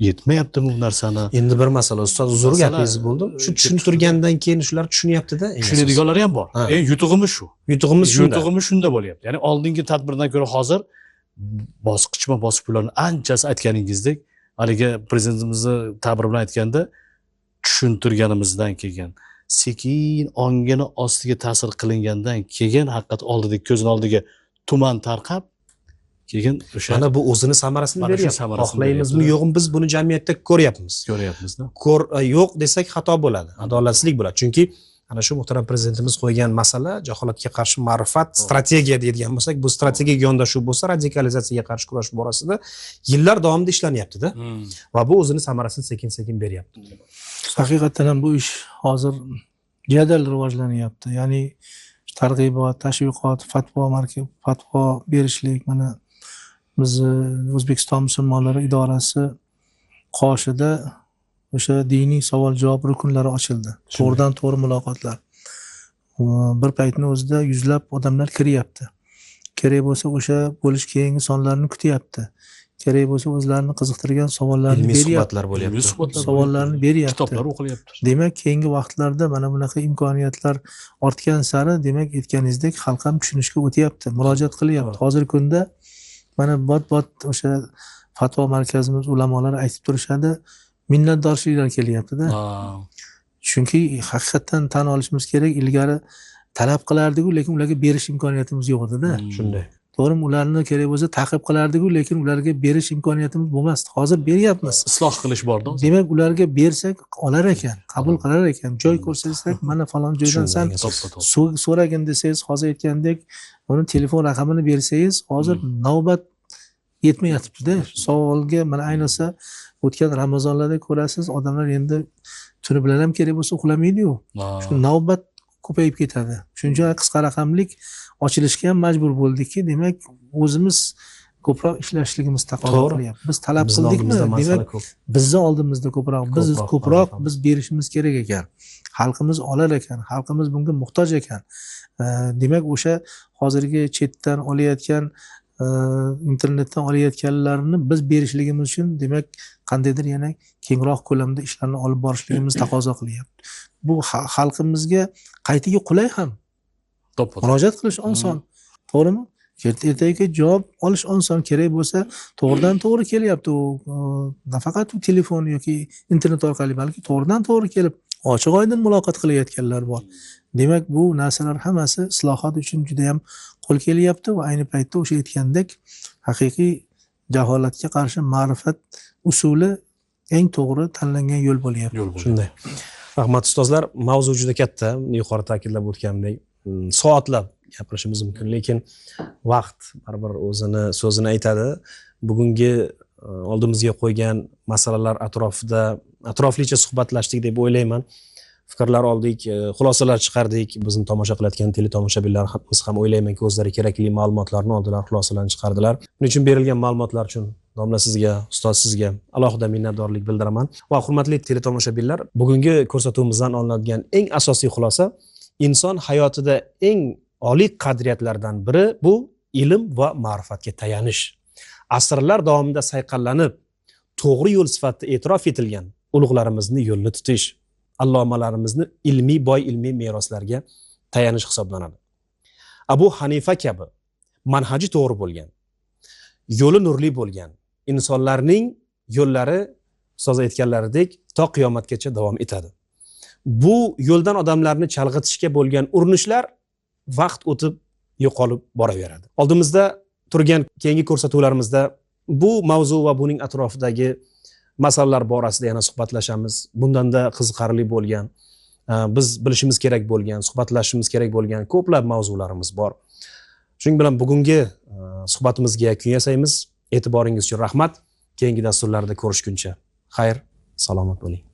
yetmayaptimi bu narsani? Endi bir masala, ustoz, uzr gapingiz bo'ldi. Shu tushuntirgandan keyin shular tushunyapti-da. Tushunadiganlari ham bor. Ha. Yutug'imiz shu. Yutug'imiz shunda. Yutug'imiz shunda bo'lyapti. Ya'ni oldingi tadbirdan ko'ra hozir bosqichma-bosqich bularni anchasi aytganingizdek, haligi prezidentimizni ta'biri bilan aytganda tushuntirganimizdan keyin sekin ongini ostiga ta'sir qilingandan keyin haqiqat oldidagi ko'zning oldiga tuman tarqab keyin o'sha Mana bu o'zini samarasini Mana shu beryapti. samarasini Xohlaymizmi beryapti. yo'qmi, biz buni jamiyatda ko'ryapmiz. ko'ryapmiz-da. Yo'q desak xato bo'ladi, adolatsizlik bo'ladi. Chunki ana shu muhtaram prezidentimiz qo'ygan masala jaholatga qarshi ma'rifat, strategiya deydigan bo'lsak, bu strategik yondashuv bo'lsa, radikalizatsiyaga qarshi kurash borasida yillar davomida ishlanyapti-da. Va bu o'zini samarasini sekin-sekin beryapti. Haqiqatan ham bu ish hozir jadal rivojlanyapti. Ya'ni targ'ibot, tashviqot, fatvo berishlik, mana biz O'zbekiston musulmonlari idorasi qoshida o'sha diniy savol-javob rukunlari ochildi. To'g'ridan to'g'ri muloqotlar. Bir paytning o'zida yuzlab odamlar kiryapti. Kerak bo'lsa o'sha bo'lish keyingi sonlarni kutyapti. Kerak bo'lsa o'zlarini qiziqtirgan savollarni Ilmiy beryapti. suhbatlar bo'lyapti. Savollarni beryapti. Kitoblar o'qilyapti. Demak, keyingi vaqtlarda mana bunaqa imkoniyatlar ortgan sari, demak, aytganingizdek, xalq ham tushunishga o'tyapti, murojaat qilyapti. Hozirgi kunda mana bot o'sha fatvo markazimiz ulamolari aytib turishadi, minnatdorchiliklar kelyapti-da. Chunki haqiqatdan tan olishimiz kerak, ilgari talab qilardik-ku, lekin ularga berish imkoniyatimiz yo'q edi-da. Shunday. To'g'rimi, ularni kerak bo'lsa ta'qib qilardik-ku, lekin ularga berish imkoniyatimiz bo'lmasdi. Hozir beryapmiz. Isloh qilish borda. Demak, ularga bersak olar ekan, qabul qilar ekan. Joy ko'rsatsak, mana falon joydan san so'ragin desangiz, hozir aytgandek, uni telefon raqamini bersangiz, hozir navbat yetmayapti-da. Savolga mana ayniqsa o'tgan Ramazonlarda ko'rasiz, odamlar endi tuni bilan ham kerak bo'lsa uxlamaydi-yu. Shu navbat ko'payib ketadi. Shuning uchun qisqa raqamlik ochilishga ham majbur bo'ldikki, demak, o'zimiz ko'proq ishlashligimiz taqozo qilyapti. Biz talab qildikmi? Demak, bizni oldimizda ko'proq biz berishimiz kerak ekan. Xalqimiz olar ekan, xalqimiz bunga muhtoj ekan. Demak, o'sha hozirgi chetdan olayotgan internetdan olayotganlarni biz berishligimiz uchun, demak, qandaydir yana kengroq ko'lamda ishlarni olib borishligimiz taqozo qilyapti. Bu xalqimizga qaytiga qulay ham. Murojaat qilish oson, to'g'rimi? Ertaga javob olish oson. Kerak bo'lsa to'g'ridan to'g'ri kelyapti u, nafaqat u telefon yoki internet orqali, balki to'g'ridan to'g'ri kelib ochiq-oydin muloqot qilayotganlar bor. Demak, bu narsalar hammasi islohot uchun juda ham qo'l kelyapti va ayni paytda o'sha aytgandek, haqiqiy jaholatga qarshi ma'rifat usuli eng to'g'ri tanlangan yo'l bo'lyapti. Shunday. Rahmat ustozlar, mavzu juda katta, yuqori ta'kidlab o'tgandek, soatlab gapirishimiz mumkin, lekin vaqt baribir o'zini so'zini aytadi. Bugungi oldimizga qo'ygan masalalar atrofida atroflicha suhbatlashdik deb o'ylayman. Fikrlar oldik, xulosalar chiqardik. Bizni tomosha qilayotgan teletomoshabinlarimiz ham o'ylaymanki, o'zlari kerakli ma'lumotlarni oldilar, xulosalarni chiqardilar. Buning uchun berilgan ma'lumotlar uchun domla sizga, ustoz sizga alohida minnatdorlik bildiraman. Va hurmatli teletomoshabinlar, bugungi ko'rsatuvimizdan olinadigan eng asosiy xulosa, inson hayotida eng oliy qadriyatlardan biri bu ilm va ma'rifatga tayanish. Asrlar davomida sayqallanib, to'g'ri yo'l sifatida e'tirof etilgan ulug'larimizni yo'lni tutish, allomalarimizni boy ilmiy meroslarga tayanish hisoblanadi. Abu Hanifa kabi manhaji to'g'ri bo'lgan, yo'li nurli bo'lgan insonlarning yo'llari ustoz aytganlaridek to qiyomatgacha davom etadi. Bu yo'ldan odamlarni chalg'itishga bo'lgan urinishlar vaqt o'tib yo'qolib boraveradi. Oldimizda turgan keyingi ko'rsatuvlarimizda bu mavzu va buning atrofidagi masalalar borasida yana suhbatlashamiz. Bundanda qiziqarli bo'lgan, biz bilishimiz kerak bo'lgan, suhbatlashishimiz kerak bo'lgan ko'plab mavzularimiz bor. Shuning bilan bugungi suhbatimizga yakun yasaymiz. E'tiboringiz uchun rahmat. Keyingi dasturlarda ko'rishguncha xayr, salomat bo'ling.